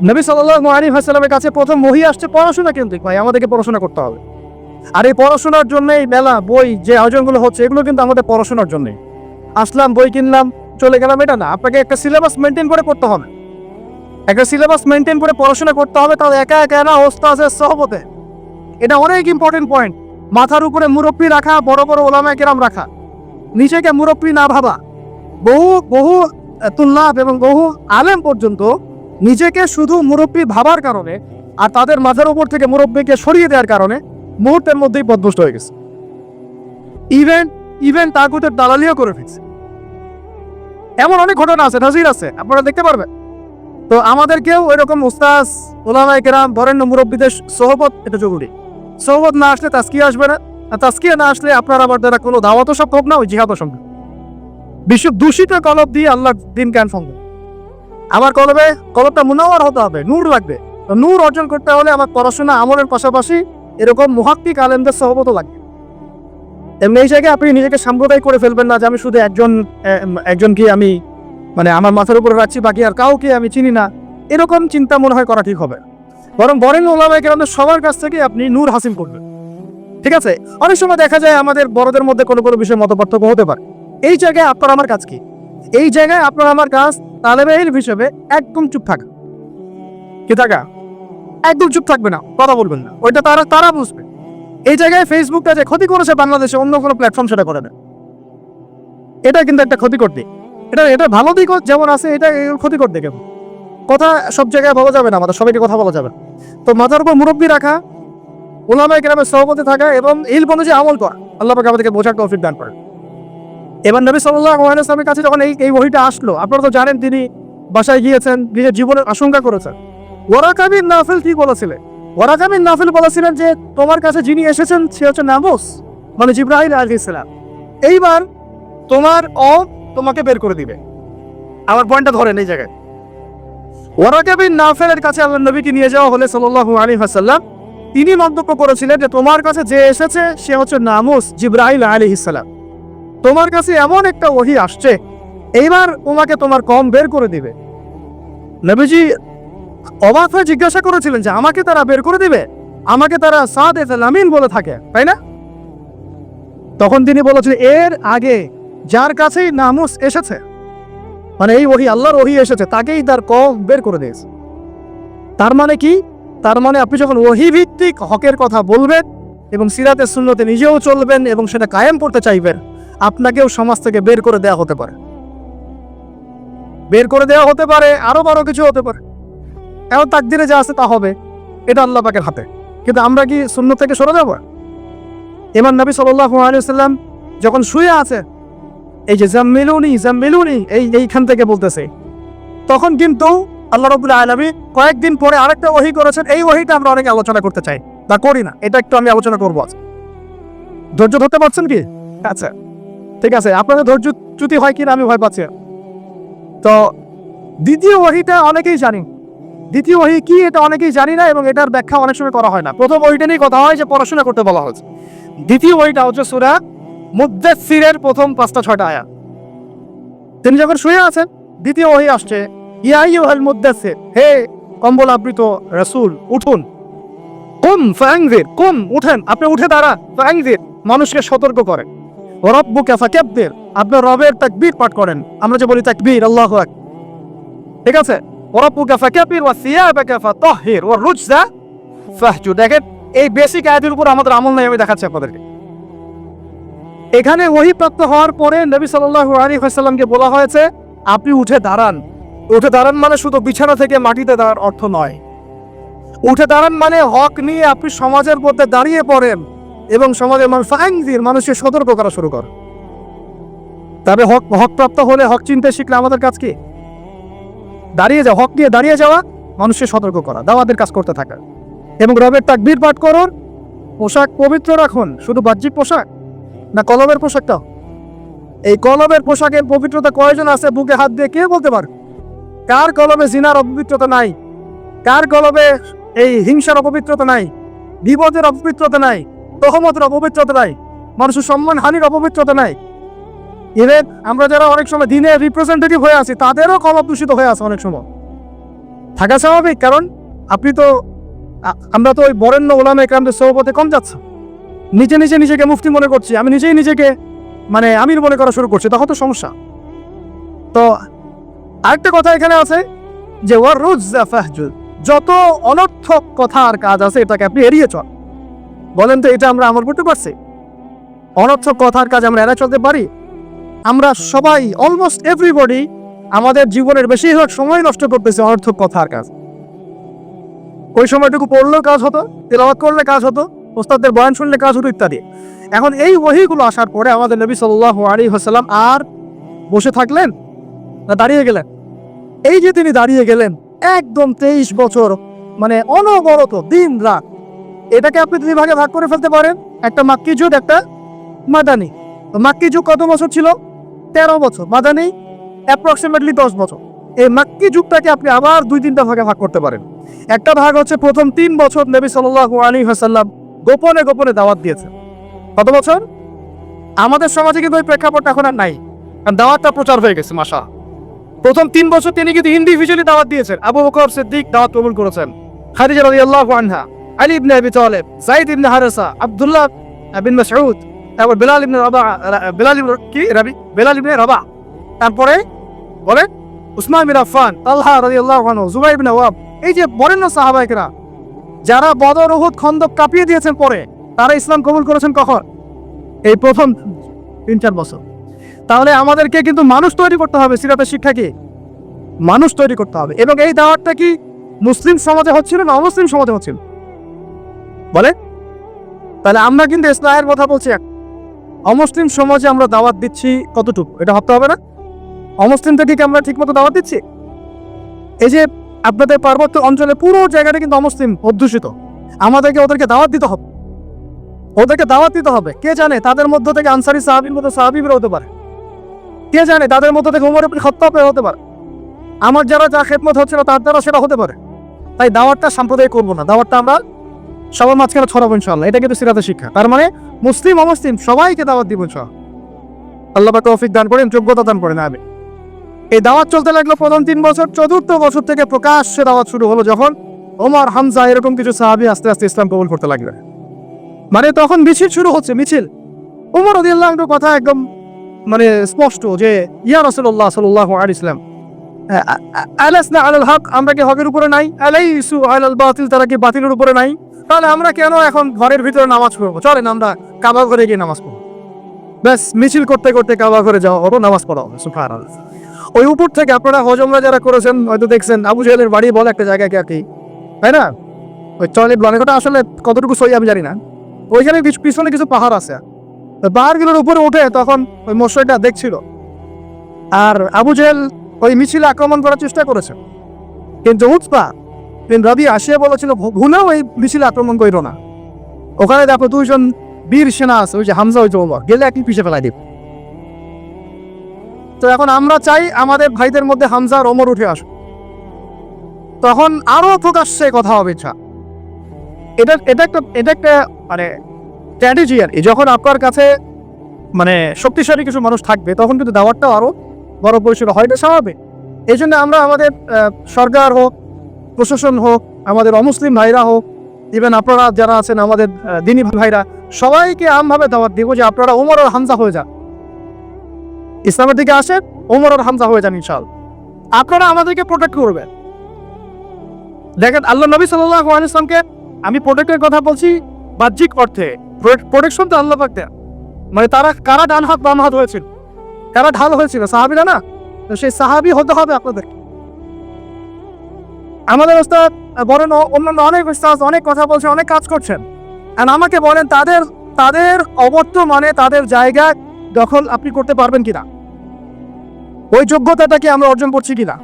[SPEAKER 1] নবী সাল্লাল্লাহু আলাইহি ওয়াসাল্লামের কাছে প্রথম ওহী আসছে পড়াশোনা কেন্দ্রিক। ভাই, আমাদেরকে পড়াশোনা করতে হবে। আর এই পড়াশোনার জন্য এই মেলা, বই, যে আয়োজনগুলো হচ্ছে, এগুলো কিন্তু আমাদের পড়াশোনার জন্যই। আসলাম, বই কিনলাম, চলে গেলাম, এটা না। আপনাকে একটা সিলেবাস মেনটেন করে পড়তে হবে। একটা সিলেবাস মেনটেন করে পড়াশোনা করতে হবে। তাও একা একা না, ওস্তাদের সহবতে। এটা অনেক ইম্পর্টেন্ট পয়েন্ট। মাথার উপরে মুরব্বি রাখা, বড় বড় ওলামায়ে কেরাম রাখা, নিজেকে মুরব্বি না ভাবা। বহু তুল্লাব এবং বহু আলেম পর্যন্ত নিজেকে শুধু মুরব্বি ভাবার কারণে আর তাদের মাথার উপর থেকে মুরব্বিকে সরিয়ে দেওয়ার কারণে মুহূর্তের মধ্যেই পথভ্রষ্ট হয়ে গেছে। ইভেন তাগুতের দালালিও করে ফেলছে। এমন অনেক ঘটনা আছে, নাজির আছে, আপনারা দেখতে পারবেন। তো আমাদেরকেও এরকম উস্তাজ, ওলামায়ে কেরাম, বরেণ্য মুরব্বিদের সোহবত এটা জরুরি। সোহবত না আসলে তাজকিয়া আসবে না, আর তাজকিয়া না আসলে আপনার আমার দ্বারা কোনো দাওয়াতও সম্ভব না, ওই জিহাদও সম্ভব। বিশ্ব দূষিত কলব দিয়ে আল্লাহ দিন জ্ঞান সম্ভব। আমার কলবটা মুনাওয়ার হতে হবে, নূর লাগবে। নূর অর্জন করতে হলে আমার পড়াশোনা, আমলের পাশাপাশি এরকম মুহাক্কিক আলেমদের সহবতও লাগবে। এমনি এই জায়গায় আপনি নিজেকে সাম্প্রদায়িক করে ফেলবেন না যে আমি শুধু একজনকে আমি মানে আমার মাথার উপরে রাখছি, বাকি আর কাউকে আমি চিনি না। এরকম চিন্তা মনে হয় করা ঠিক হবে। বরং বরেণ্য ওলামায়ে কেরামদের সবার কাছ থেকে আপনি নূর হাসিল করবেন। ঠিক আছে? অনেক সময় দেখা যায় আমাদের বড়দের মধ্যে কোনো কোনো বিষয়ে মতপার্থক্য হতে পারে। এই জায়গায় আপনার আমার কাজ কি? এই জায়গায় আপনার আমার কাজ তালেবে ইলম হিসেবে একদম চুপ থাকা। কি থাকা? একদম চুপ থাকবে না, কথা বলবেন না। ওইটা তারা বুঝবে। এই জায়গায় ফেসবুকটা যে ক্ষতি করেছে বাংলাদেশে, অন্য কোনো প্ল্যাটফর্ম সেটা করে না। এটা কিন্তু একটা ক্ষতিকর দিক। এটা ভালো দিক যেমন আছে, এটা ক্ষতিকর দিক। কথা সব জায়গায় বলা যাবে না, আমাদের সবাইকে কথা বলা যাবে। তো মাথার উপর মুরব্বি রাখা, উলামায়ে কেরামের সহবতে থাকা এবং ইলম অনুযায়ী আমল করা, আল্লাহ পাক আমাদেরকে বোঝার তৌফিক দান করেন। এবার নবী সাল্লাল্লাহু আলাইহি ওয়াসাল্লামের কাছে যখন এই ওহীটা আসলো, আপনারা তো জানেন তিনি বাসায় গিয়েছেন, নিজের জীবনের আশঙ্কা করেছেন। ওয়ারাকা বিন নাফিল কি বলেছিলেন? ওয়ারাকা বিন নাফিল বলেছিলেন যে তোমার কাছে যিনি এসেছেন সে হচ্ছে নামুস, মানে জিবরাইল আলাইহিস সালাম। এইবার তোমাকে বের করে দিবে। আমার পয়েন্টটা ধরেন এই জায়গায়। ওয়ারাকা বিন নাফিলের কাছে আল্লাহর নবীকে নিয়ে যাওয়া হলে সাল্লাল্লাহু আলাইহি ওয়াসাল্লাম, তিনি মন্তব্য করেছিলেন যে তোমার কাছে যে এসেছে সে হচ্ছে নামুস, জিবরাইল আলাইহিস সালাম। তোমার কাছে এমন একটা ওহী আসছে, এইবার তোমাকে তোমার কওম বের করে দিবে। নবীজি অবাক হয়ে জিজ্ঞাসা করেছিলেন যে আমাকে তারা বের করে দিবে? আমাকে তারা সাদেতুল আমিন বলে থাকে, তাই না? তখন তিনি বলেছিলেন এর আগে যার কাছেই নামুস এসেছে, মানে এই ওহী, আল্লাহর ওহী এসেছে, তাকেই তার কওম বের করে দিয়েছে। তার মানে কি? তার মানে আপনি যখন ওহী ভিত্তিক হকের কথা বলবেন এবং সিরাতে সুন্নতে নিজেও চলবেন এবং সেটা কায়েম করতে চাইবেন, আপনাকেও সমাজ থেকে বের করে দেওয়া হতে পারে। বের করে দেওয়া হতে পারে, আরো বড় কিছু হতে পারে। এখন তাকদিরে যা আছে তা হবে, এটা আল্লাহ পাকের হাতে। কিন্তু আমরা কি সুন্নত থেকে সরে যাব? এবার নবী সাল্লাল্লাহু আলাইহি ওয়াসাল্লাম যখন শুয়ে আছে, এই যে জাম্মিলুনি এইখান থেকে বলতেছে, তখন কিন্তু আল্লাহ রাব্বুল আলামিন কয়েকদিন পরে আরেকটা ওহী করেছেন। এই ওহীটা আমরা অনেকে আলোচনা করতে চাই বা করি না, এটা একটু আমি আলোচনা করবো আজ। ধৈর্য ধরতে পারছেন কি? আচ্ছা, ঠিক আছে। আপনাদের ধৈর্য চ্যুতি হয় কিনা আমি ভয় পাচ্ছি। তো দ্বিতীয় ওহীটা অনেকেই জানি। দ্বিতীয় ওহী কি এটা অনেকেই জানি না, এবং এটার ব্যাখ্যা অনেক সময় করা হয় না। প্রথম ওহীটা নিয়ে কথা হয় যে পড়াশোনা করতে বলা হয়েছে। দ্বিতীয় ওহীটা হচ্ছে সূরা মুদ্দাসসিরের প্রথম 5-6টা আয়াত। তিনি যখন শুয়ে আছেন, দ্বিতীয় ওহী আসছে, ইয়া আইয়ুহাল মুদ্দাসসির, হে কম্বল আবৃত রাসূল, উঠুন, কুম ফাআনজির, কুম উঠেন, আপনি উঠে দাঁড়ান, ফাআনজির মানুষকে সতর্ক করেন, ওয়া রাব্বুকা ফাকাব্বির আপনার রবের তাকবীর পাঠ করেন, আমরা যে বলি তাকবীর আল্লাহু আকবার, ঠিক আছে, ওয়া রাব্বুকা ফাকাব্বির ওয়া সিয়াবাকা ফাতাহহির ওয়া রুজজা ফাহজুর। দেখেন এই বেসিক আয়াতের উপর আমাদের আমল নাই, আমি দেখাচ্ছি আপনাদেরকে। এখানে ওহী প্রাপ্ত হওয়ার পরে নবী সাল্লাল্লাহু আলাইহি ওয়াসাল্লামকে বলা হয়েছে আপনি উঠে দাঁড়ান। উঠে দাঁড়ান মানে শুধু বিছানা থেকে মাটিতে দাঁড়ার অর্থ নয়। উঠে দাঁড়ান মানে হক নিয়ে আপনি সমাজের মধ্যে দাঁড়িয়ে পড়েন এবং সমাজের মানুষকে সতর্ক করা শুরু করেন। তবে হক প্রাপ্ত হলে হক চিনতে শিখলে আমাদের কাজ কি? দাঁড়িয়ে যাওয়া, হক নিয়ে দাঁড়িয়ে যাওয়া, মানুষকে সতর্ক করা, দাওয়াতের কাজ করতে থাকা এবং রবের তাকবীর পাঠ করুন। পোশাক পবিত্র রাখুন, শুধু বাহ্যিক পোশাক না, কলবের পোশাকটা। এই কলবের পোশাকের পবিত্রতা কয়জন আছে বুকে হাত দিয়ে কে বলতে পারে? কার কলবে জিনার অপবিত্রতা নাই? কার কলবে এই হিংসার অপবিত্রতা নাই? বিপদের অপবিত্রতা নাই? তহমতের অপবিত্রতা নাই? মানুষের সম্মান হানির অপবিত্রতা নাই? ইভেন আমরা যারা অনেক সময় দিনের রিপ্রেজেন্টেটিভ হয়ে আছি তাদেরও কলব দূষিত হয়ে আছে অনেক সময়। থাকা স্বাভাবিক, কারণ আপনি তো আমরা তো ওই বরেণ্য ওলামা ইকরামদের সোহবতে কম যাচ্ছে। নিজেকে মুফতি মনে করছি, আমি নিজেকে মানে আমির মনে করা শুরু করছি, তখন তো সমস্যা। তো আরেকটা কথা এখানে আছে যে ওয়ার রুজজা ফাহজুর, যত অনর্থক কথা আর কাজ আছে এটাকে আপনি এড়িয়ে চল। বলেন তো এটা আমরা আমল করতে পারছি? অনর্থক কথার কাজ আমরা এড়িয়ে চলতে পারি? আমরা সবাই অলমোস্ট এভরিবডি আমাদের জীবনের বেশিরভাগ সময় নষ্ট করতেছে অনর্থক কথার কাজ। ওই সময়টুকু পড়লেও কাজ হতো, তেলাওয়াত করলে কাজ হতো, ওস্তাদের বয়ান শুনলে কাজ হতো ইত্যাদি। এখন এই ওহীগুলো আসার পরে আমাদের নবী সাল্লাল্লাহু আলাইহি ওয়াসাল্লাম আর বসে থাকলেন না দাঁড়িয়ে গেলেন? এই যে তিনি দাঁড়িয়ে গেলেন একদম 23 বছর, মানে অনবরত দিন রাত। এটাকে আপনি 2 ভাগে ভাগ করে ফেলতে পারেন, একটা মাক্কি যুগ, একটা মাদানী। মাক্কি যুগ কত বছর ছিল? 13 বছর। মাদানী অ্যাপ্রক্সিমেটলি 10 বছর। এই মাক্কি যুগটাকে আপনি আবার 2-3টা ভাগে ভাগ করতে পারেন। একটা ভাগ হচ্ছে প্রথম 3 বছর নবী সাল্লাল্লাহু আলাইহি ওয়াসাল্লাম গোপনে গোপনে দাওয়াত দিয়েছেন। কত বছর? আমাদের সমাজে কিন্তু ওই প্রেক্ষাপটটা এখন আর নাই, কারণ দাওয়াতটা প্রচার হয়ে গেছে মাশা। প্রথম 3 বছর তিনি কিন্তু ইন্ডিভিজুয়ালি দাওয়াত দিয়েছেন। আবু বকর সিদ্দিক দাওয়াত কবুল করেছেন, খাদিজা রাদিয়াল্লাহু আনহা, আলী ইবনে আবি তালেব, যায়েদ ইবনে হারেসা, আব্দুল্লাহ বিন মাসউদ, তারপর বেলাল ইবনে রাবাহ, তারপরে বলে উসমান বিন আফফান, তালহা রাদিয়াল্লাহু আনহু, জুবাইর ইবনে ওয়াব। এই যে বরেণ্য সাহাবায়ে যারা বদর, উহুদ, খন্দক কাঁপিয়ে দিয়েছেন পরে, তারা ইসলাম কবুল করেছেন কখন? এই প্রথম 3-4 বছর। তাহলে আমাদেরকে কিন্তু মানুষ তৈরি করতে হবে। সিরাতের শিক্ষা কি? মানুষ তৈরি করতে হবে। এবং এই দাওয়াতটা কি মুসলিম সমাজে হচ্ছিল না অমুসলিম সমাজে হচ্ছিল? বলে তাহলে আমরা কিন্তু ইসলামের কথা বলছি, অমুসলিম সমাজে আমরা দাওয়াত দিচ্ছি কতটুকু এটা ভাবতে হবে না? অমুসলিম থেকে কি আমরা ঠিক মতো দাওয়াত দিচ্ছি? এই যে আপনাদের পার্বত্য অঞ্চলে পুরো জায়গাটা কিন্তু অমুসলিম অধ্যুষিত, আমাদেরকে ওদেরকে দাওয়াত দিতে হবে, ওদেরকে দাওয়াত দিতে হবে। কে জানে তাদের মধ্য থেকে আনসারী সাহাবীর মতো সাহাবীরা হতে পারে, কে জানে তাদের মধ্য থেকে ওমর ইবনে খাত্তাব হতে পারে, আমার যারা যা খেদমত হচ্ছিল তার দ্বারা সেটা হতে পারে। তাই দাওয়াতটা সাম্প্রদায়িক করবো না, দাওয়াতটা আমরা সবার মাঝখানে ছড়াবো ইনশাআল্লাহ। এটা কিন্তু সিরাতের শিক্ষা। তার মানে মুসলিম অমুসলিম সবাইকে দাওয়াত দিব ইনশাআল্লাহ। আল্লাহ পাক তৌফিক দান করেন, যোগ্যতা দান করেন। আমি এই দাওয়াত চলতে লাগলো প্রথম 3 বছর। 4র্থ বছর থেকে প্রকাশ্যে দাওয়াত শুরু হলো, যখন ওমর, হামজা এরকম কিছু সাহাবী আস্তে আস্তে ইসলাম কবুল করতে লাগলেন। মানে তখন মিছিল শুরু হচ্ছে, মিছিল। ওমর রাদিয়াল্লাহু আনহুর কথা একদম মানে স্পষ্ট যে ইয়া রাসূলুল্লাহ সাল্লাল্লাহু আলাইহি ওয়াসাল্লাম, আলাসনা আলাল হক, আমরা কি হকের উপরে নাই? আলাইসু আলাল বাতিল, তারা কি বাতিলের উপরে নাই? তাহলে আমরা কেন এখন ঘরের ভিতরে নামাজ পড়বো? চলেন আমরা কাবা ঘরে গিয়ে নামাজ পড়বো। ব্যাস মিছিল করতে করতে কাবা ঘরে যাওয়া হলো, নামাজ পড়া হলো। সুবহানাল্লাহ। ওই উপর থেকে আপনারা হজমরা যারা করেছেন হয়তো দেখছেন আবু জাহেলের বাড়ি বলে একটা জায়গা কি, তাই না? ওই টয়লেট ব্লনেকটা আসলে কতটুকু সই আমি জানি না। ওইখানে পিছনে কিছু পাহাড় আছে, পাহাড়গুলোর উপরে উঠে তখন ওই মশাইটা দেখছিল। আর আবু জাহেল ওই মিছিলে আক্রমণ করার চেষ্টা করেছে, কিন্তু উতবা বিন রাবিয়া আসিয়া বলেছিল ভুলেও এই মিছিলে আক্রমণ করিল না। ওখানে দেখো 2 জন বীর সেনা আছে, ওই যে হামজা, ওই যে ওমর, গেলে একই পিছিয়ে ফেলাই দিব। তো এখন আমরা চাই আমাদের ভাইদের মধ্যে হামজা আর ওমর উঠে আসুক, তখন আরো প্রকাশ্যে কথা হবে। ইচ্ছা এটা একটা মানে স্ট্র্যাটেজি আর কি। যখন আপনার কাছে মানে শক্তিশালী কিছু মানুষ থাকবে তখন কিন্তু দাওয়াতটাও আরো বড় পরিসরে হয়, এটা স্বাভাবিক। এই জন্য আমরা আমাদের সরকার হোক প্রশাসন হোক, আমাদের অমুসলিম ভাইরা হোক, ইভেন আপনারা যারা আছেন আমাদের দিনী ভাইরা, সবাইকে আমভাবে দাওয়াত দিব যে আপনারা ওমর আর হামজা হয়ে যান, ইসলামের দিকে আসেন, ওমর আর হামজা হয়ে যান ইনশাআল্লাহ। আপনারা আমাদেরকে প্রোটেক্ট করবেন। দেখেন আল্লাহ নবী সাল্লাল্লাহু আলাইহি ওয়াসাল্লামকে, আমি প্রোটেক্টের কথা বলছি বাহ্যিক অর্থে, প্রোটেকশন তো আল্লাহ পাক দেন। মানে তারা কারা ডান হাত বাম হাত হয়েছিল, কারা ঢাল হয়েছিল, সাহাবীরা না? তো সেই সাহাবী হতে হবে আপনাদের। আমাদের ওস্তাদ বলেন, অন্যান্য অনেক ওস্তাদ অনেক কথা বলছেন, অনেক কাজ করছেন, আর আমাকে বলেন তাদের অবর্তমানে তাদের জায়গা দখল আপনি করতে পারবেন কিনা, ওই যোগ্যতাটাকে আমরা অর্জন করছি কিনা,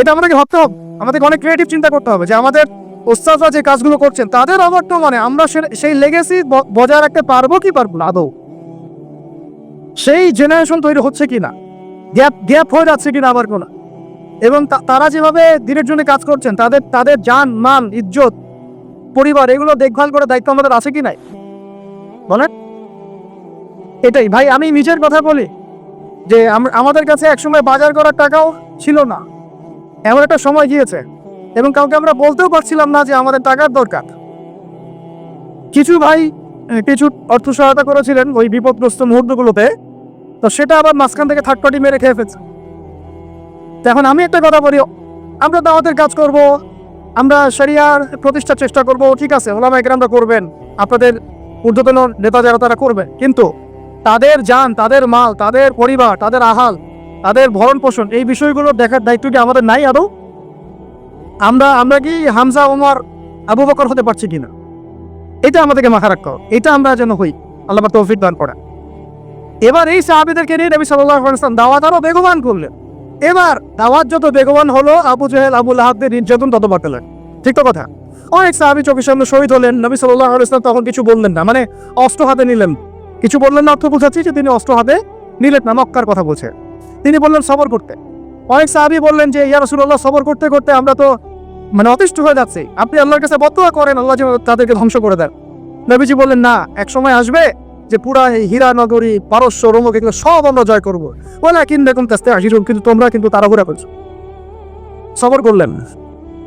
[SPEAKER 1] এটা আমাদেরকে ভাবতে হবে। আমাদেরকে অনেক ক্রিয়েটিভ চিন্তা করতে হবে যে আমাদের ওস্তাদরা যে কাজগুলো করছেন তাদের অবর্তমানে আমরা সেই লেগেসি বজায় রাখতে পারবো কি পারবো না, আদৌ সেই জেনারেশন তৈরি হচ্ছে কিনা, গ্যাপ হয়ে যাচ্ছে কিনা আবার কোনো, এবং তারা যেভাবে দিনের জন্য কাজ করছেন তাদের জান মান ইজ্জত পরিবার এগুলো দেখভাল করার দায়িত্ব আমাদের আছে কি নাই বলেন? এটাই ভাই, আমি নিজের কথা বলি যে আমাদের কাছে একসময় বাজার করার টাকাও ছিল না, এমন একটা সময় গিয়েছে, এবং কাউকে আমরা বলতেও পারছিলাম না যে আমাদের টাকার দরকার। কিছু ভাই কিছু অর্থ সহায়তা করেছিলেন ওই বিপদগ্রস্ত মুহূর্তগুলোতে, তো সেটা আবার মাঝখান থেকে থার্ড পার্টি মেরে খেয়ে ফেলছে। তো এখন আমি একটা কথা বলি, আমরা দাওয়াতের কাজ করব, আমরা শরিয়ার প্রতিষ্ঠার চেষ্টা করব, ঠিক আছে, ওলামা ইকরামরা করবেন, আপনাদের ঊর্ধ্বতন নেতা যারা তারা করবেন, কিন্তু তাদের জান, তাদের মাল, তাদের পরিবার, তাদের আহাল, তাদের ভরণ পোষণ, এই বিষয়গুলো দেখার দায়িত্ব কি আমাদের নাই আদৌ? আমরা কি হামজা, ওমর, আবু বকর হতে পারছি কিনা, এটা আমাদেরকে মাথা রাখতে হবে। এটা আমরা যেন হই, আল্লাহ পাক তৌফিক দান করেন। এবার এই সাহাবীদেরকে নিয়ে নবী সাল্লাল্লাহু আলাইহি ওয়াসাল্লাম দাওয়াত আরো বেগবান করলেন। এবার দাওয়াত যত বেগবান হলো, আবু জেহেল, আবু লাহাবদের নির্যাতন তত বাড়তে লাগলো। ঠিক তো কথা? অনেক সাহাবী চোখের সামনে শহীদ হলেন, নবী সাল্লাল্লাহু আলাইহি ওয়াসাল্লাম তখন কিছু বললেন না, মানে অস্ত্র হাতে নিলেন, কিছু বললেন না, অর্থ বোঝাচ্ছি যে তিনি অস্ত্র হাতে নিলেন না, মক্কার কথা বলছে। তিনি বললেন সবর করতে। অনেক সাহাবী বললেন যে ইয়া রাসূলুল্লাহ, সবর করতে করতে আমরা তো মানে অতিষ্ঠ হয়ে যাচ্ছি, আপনি আল্লাহর কাছে বদদুয়া করেন আল্লাহ যেন তাদেরকে ধ্বংস করে দেন। নবীজি বললেন না, এক সময় আসবে যে পুরা হীরা নগরী, পারস্য, রোমক এগুলো সব আমরা জয় করবো, ওয়ালাকিন লাকুম তাস্তা'জিলুন, কিন্তু তোমরা কিন্তু তাড়াহুড়া করছো। সবর করলেন।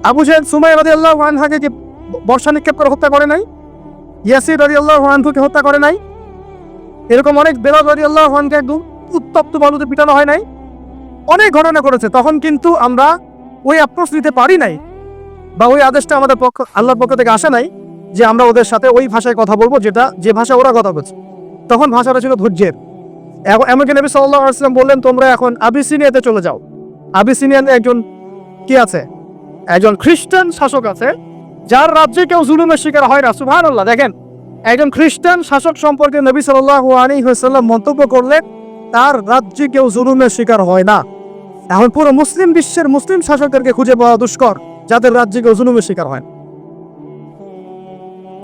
[SPEAKER 1] আবু জাহেল সুমাইয়া রাদিয়াল্লাহু আনহাকে কি বর্ষা নিক্ষেপ করে হত্যা করে নাই? ইয়াসির রাদিয়াল্লাহু আনহুকে হত্যা করে নাই? এরকম অনেক বেলাল রাদিয়াল্লাহু আনহুকে একদম উত্তপ্ত বালুতে পিটানো হয় নাই? অনেক ঘটনা করেছে। তখন কিন্তু আমরা ওই অ্যাপ্রোচ নিতে পারি নাই, বা ওই আদেশটা আমাদের আল্লাহর পক্ষ থেকে আসে নাই যে আমরা ওদের সাথে ওই ভাষায় কথা বলবো যে ভাষা ওরা কথা বলছে। তখন ভাষাটা ছিল ধৈর্যের। এমনকি নবী সাল্লাল্লাহু আলাইহি ওয়াসাল্লাম বললেন, তোমরা এখন আবিসিনিয়াতে চলে যাও। আবিসিনিয়াতে একজন কি আছে? একজন খ্রিস্টান শাসক আছে, যার রাজ্যে কেউ জুলুমের শিকার হয় না। সুবহানাল্লাহ। দেখেন, একজন খ্রিস্টান শাসক সম্পর্কে নবী সাল্লাল্লাহু আলাইহি ওয়াসাল্লাম মন্তব্য করলেন, তার রাজ্যে কেউ জুলুমের শিকার হয় না। এখন পুরো মুসলিম বিশ্বের মুসলিম শাসকদেরকে খুঁজে পাওয়া দুষ্কর যাদের রাজ্যে কেউ জুলুমের শিকার হয়।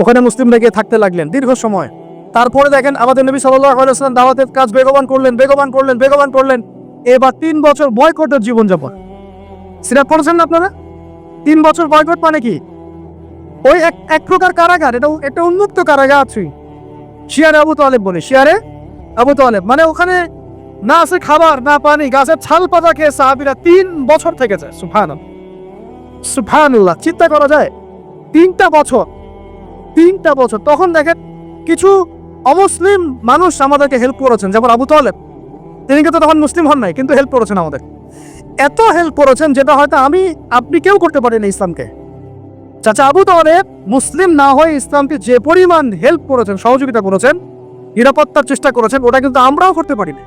[SPEAKER 1] ওখানে মুসলিমরা গিয়ে থাকতে লাগলেন দীর্ঘ সময়। তারপরে দেখেন আমাদের নবী সাল্লাল্লাহু আলাইহি ওয়াসাল্লাম দাওয়াতের কাজ বেগবান করলেন। এবার 3 বছর বয়কটের জীবনযাপন। সিরাত পড়েছেন না আপনারা? 3 বছর বয়কট মানে কি? ওই এক প্রকার কারাগার, এটা উন্মুক্ত কারাগার আছে। শিয়ারে আবু তালেব বলে, শিয়ারে আবু তালেব মানে ওখানে না আছে খাবার, না পানি, গাছের ছাল পাতা খেয়ে সাহাবীরা 3 বছর থেকেছে। সুবহানাল্লাহ, চিন্তা করা যায়? 3টা বছর। তখন দেখেন কিছু অমুসলিম মানুষ আমাদেরকে হেল্প করেছেন, যেমন আবু তালেব, তিনি কিন্তু তখন মুসলিম হন নাই, কিন্তু হেল্প করেছেন আমাদের। এত হেল্প করেছেন যেটা হয়তো আপনি কেউ করতে পারেন ইসলামকে। চাচা আবু তালেব মুসলিম না হয়ে ইসলামকে যে পরিমাণ হেল্প করেছেন, সহযোগিতা করেছেন, নিরাপত্তার চেষ্টা করেছেন, ওটা কিন্তু আমরাও করতে পারি না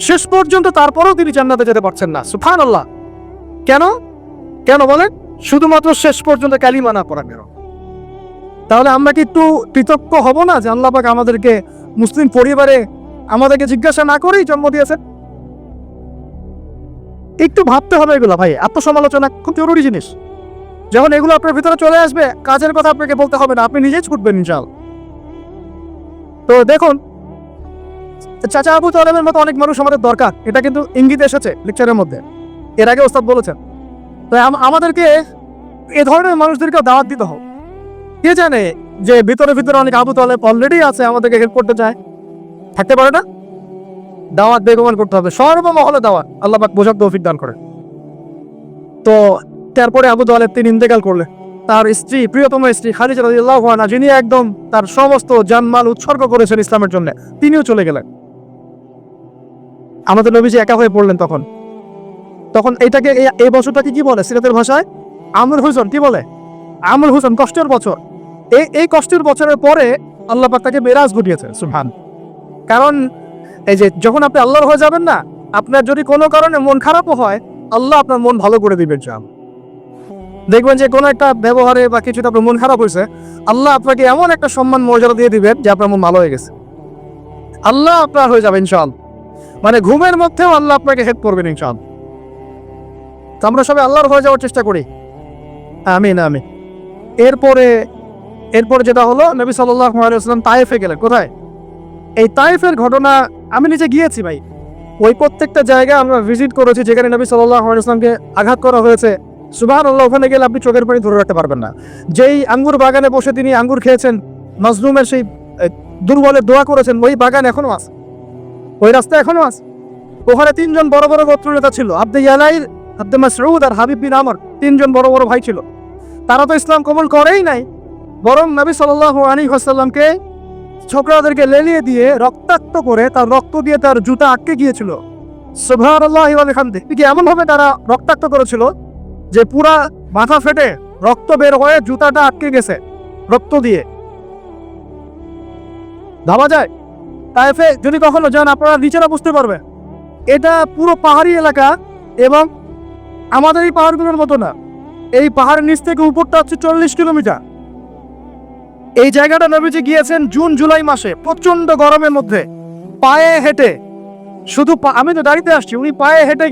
[SPEAKER 1] শেষ পর্যন্ত। তারপরেও তিনি জান্নাতে যেতে পারছেন না। সুবহানাল্লাহ। কেন বলেন? শুধুমাত্র শেষ পর্যন্ত কালিমা না পড়া কেন? তাহলে আমরা কি একটু কৃতজ্ঞ হব না যে আল্লাহ পাক আমাদেরকে মুসলিম পরিবারে আমাদেরকে জিজ্ঞাসা না করেই জন্ম দিয়েছেন? একটু ভাবতে হবে এগুলো ভাই। আত্মসমালোচনা খুব জরুরি জিনিস। যখন এগুলো আপনার ভিতরে চলে আসবে, কাজের কথা আপনাকে বলতে হবে না, আপনি নিজেই ছুটবেন ইনশাআল্লাহ। তো দেখুন, চাচা আবু তালেবের মতো অনেক মানুষ আমাদের দরকার, এটা কিন্তু ইঙ্গিত এসেছে লেকচারের মধ্যে, এর আগে ওস্তাদ বলেছেন। তো আমাদেরকে এ ধরনের মানুষদেরকে দাওয়াত দিতে হবে। কে জানে যে ভিতরে অনেক আবু তালেব অলরেডি আছে, আমাদেরকে হেল্প করতে চায়, থাকতে পারে না? দাওয়াত বেগমান করতে হবে, সর্বমহলে দাওয়াত। আল্লাহ পাক বোঝার তৌফিক দান করেন। তো তারপরে আবু তালেব তিনি ইন্তেকাল করলেন। তার স্ত্রী, প্রিয়তম স্ত্রী খাদিজা রাদিয়াল্লাহু আনহা, যিনি একদম তার সমস্ত জানমাল উৎসর্গ করেছেন ইসলামের জন্য, তিনিও চলে গেলেন। আমাদের নবীজি একা হয়ে পড়লেন। তখন এইটাকে, এই বছরটাকে কি বলে সিরাতের ভাষায়? আমর হুজন। কি বলে? আমর হুজন, কষ্টের বছর। এই কষ্টের বছরের পরে আল্লাহ পাক তাকে মেরাজ ঘটিয়েছে। সুবহান। কারণ এই যে যখন আপনি আল্লাহর হয়ে যাবেন না, আপনার যদি কোনো কারণে মন খারাপও হয়, আল্লাহ আপনার মন ভালো করে দিবেন। দেখবেন যে কোনো একটা ব্যবহারে বা কিছুতে আপনার মন খারাপ হয়েছে, আল্লাহ আপনাকে এমন একটা সম্মান মর্যাদা দিয়ে দিবেন যে আপনার মন ভালো হয়ে গেছে। আল্লাহ আপনার হয়ে যাবে ইনশাআল্লাহ। মানে ঘুমের মধ্যেও আল্লাহ আপনাকে হেল্প করবেন ইনশাআল্লাহ। তো আমরা সবাই আল্লাহর হয়ে যাওয়ার চেষ্টা করি। আমিন আমিন। এরপরে যেটা হলো, নবী সাল্লাল্লাহু আলাইহি ওয়াসাল্লাম তায়েফে গেলেন। কোথায়? এই তায়েফের ঘটনা আমি নিজে গিয়েছি ভাই। ওই প্রত্যেকটা জায়গায় আমরা ভিজিট করেছি যেখানে নবী সাল্লাল্লাহু আলাইহি ওয়াসাল্লামকে আঘাত করা হয়েছে। সুবহানাল্লাহ, ওখানে গেলে আপনি চোখের পানি ধরে রাখতে পারবেন না। যেই আঙ্গুর বাগানে বসে তিনি আঙ্গুর খেয়েছেন, মাজলুমের সেই দুর্বলের দোয়া করেছেন, ওই বাগান এখনো আছে, ওই রাস্তা এখনো আছে। ওখানে তিনজন বড় বড় গোত্র নেতা ছিল, আব্দে ইয়ালাইল, আব্দে মাসউদ আর হাবিব বিন আমর, তিনজন বড় বড় ভাই ছিল। তারা তো ইসলাম কবুল করেই নাই, বরং নবী সাল্লাল্লাহু আলাইহি ওয়াসাল্লামকে ছোকরাদেরকে লেলিয়ে দিয়ে রক্তাক্ত করে তার রক্ত দিয়ে তার জুতা আটকে গিয়েছিল। সুবহানাল্লাহি ওয়া বিহামদিহি। এমন ভাবে তারা রক্তাক্ত করেছিল যে পুরা মাথা ফেটে রক্ত বের হয়ে জুতাটা আটকে গেছে রক্ত দিয়ে। ভাবা যায়? তায়েফে যদি কখনো যান আপনারা নিচেরা বুঝতে পারবে, এটা পুরো পাহাড়ি এলাকা এবং আমাদের এই পাহাড়গুলোর মতো না। এই পাহাড়ের নিচ থেকে উপরটা হচ্ছে 40 কিলোমিটার। এই জায়গাটা নবীজি গিয়েছেন জুন জুলাই মাসে, প্রচন্ড গরমের মধ্যে, পায়ে হেঁটে। শুধু আমি তো গাড়িতে আসছি, উনি পায়ে হেঁটে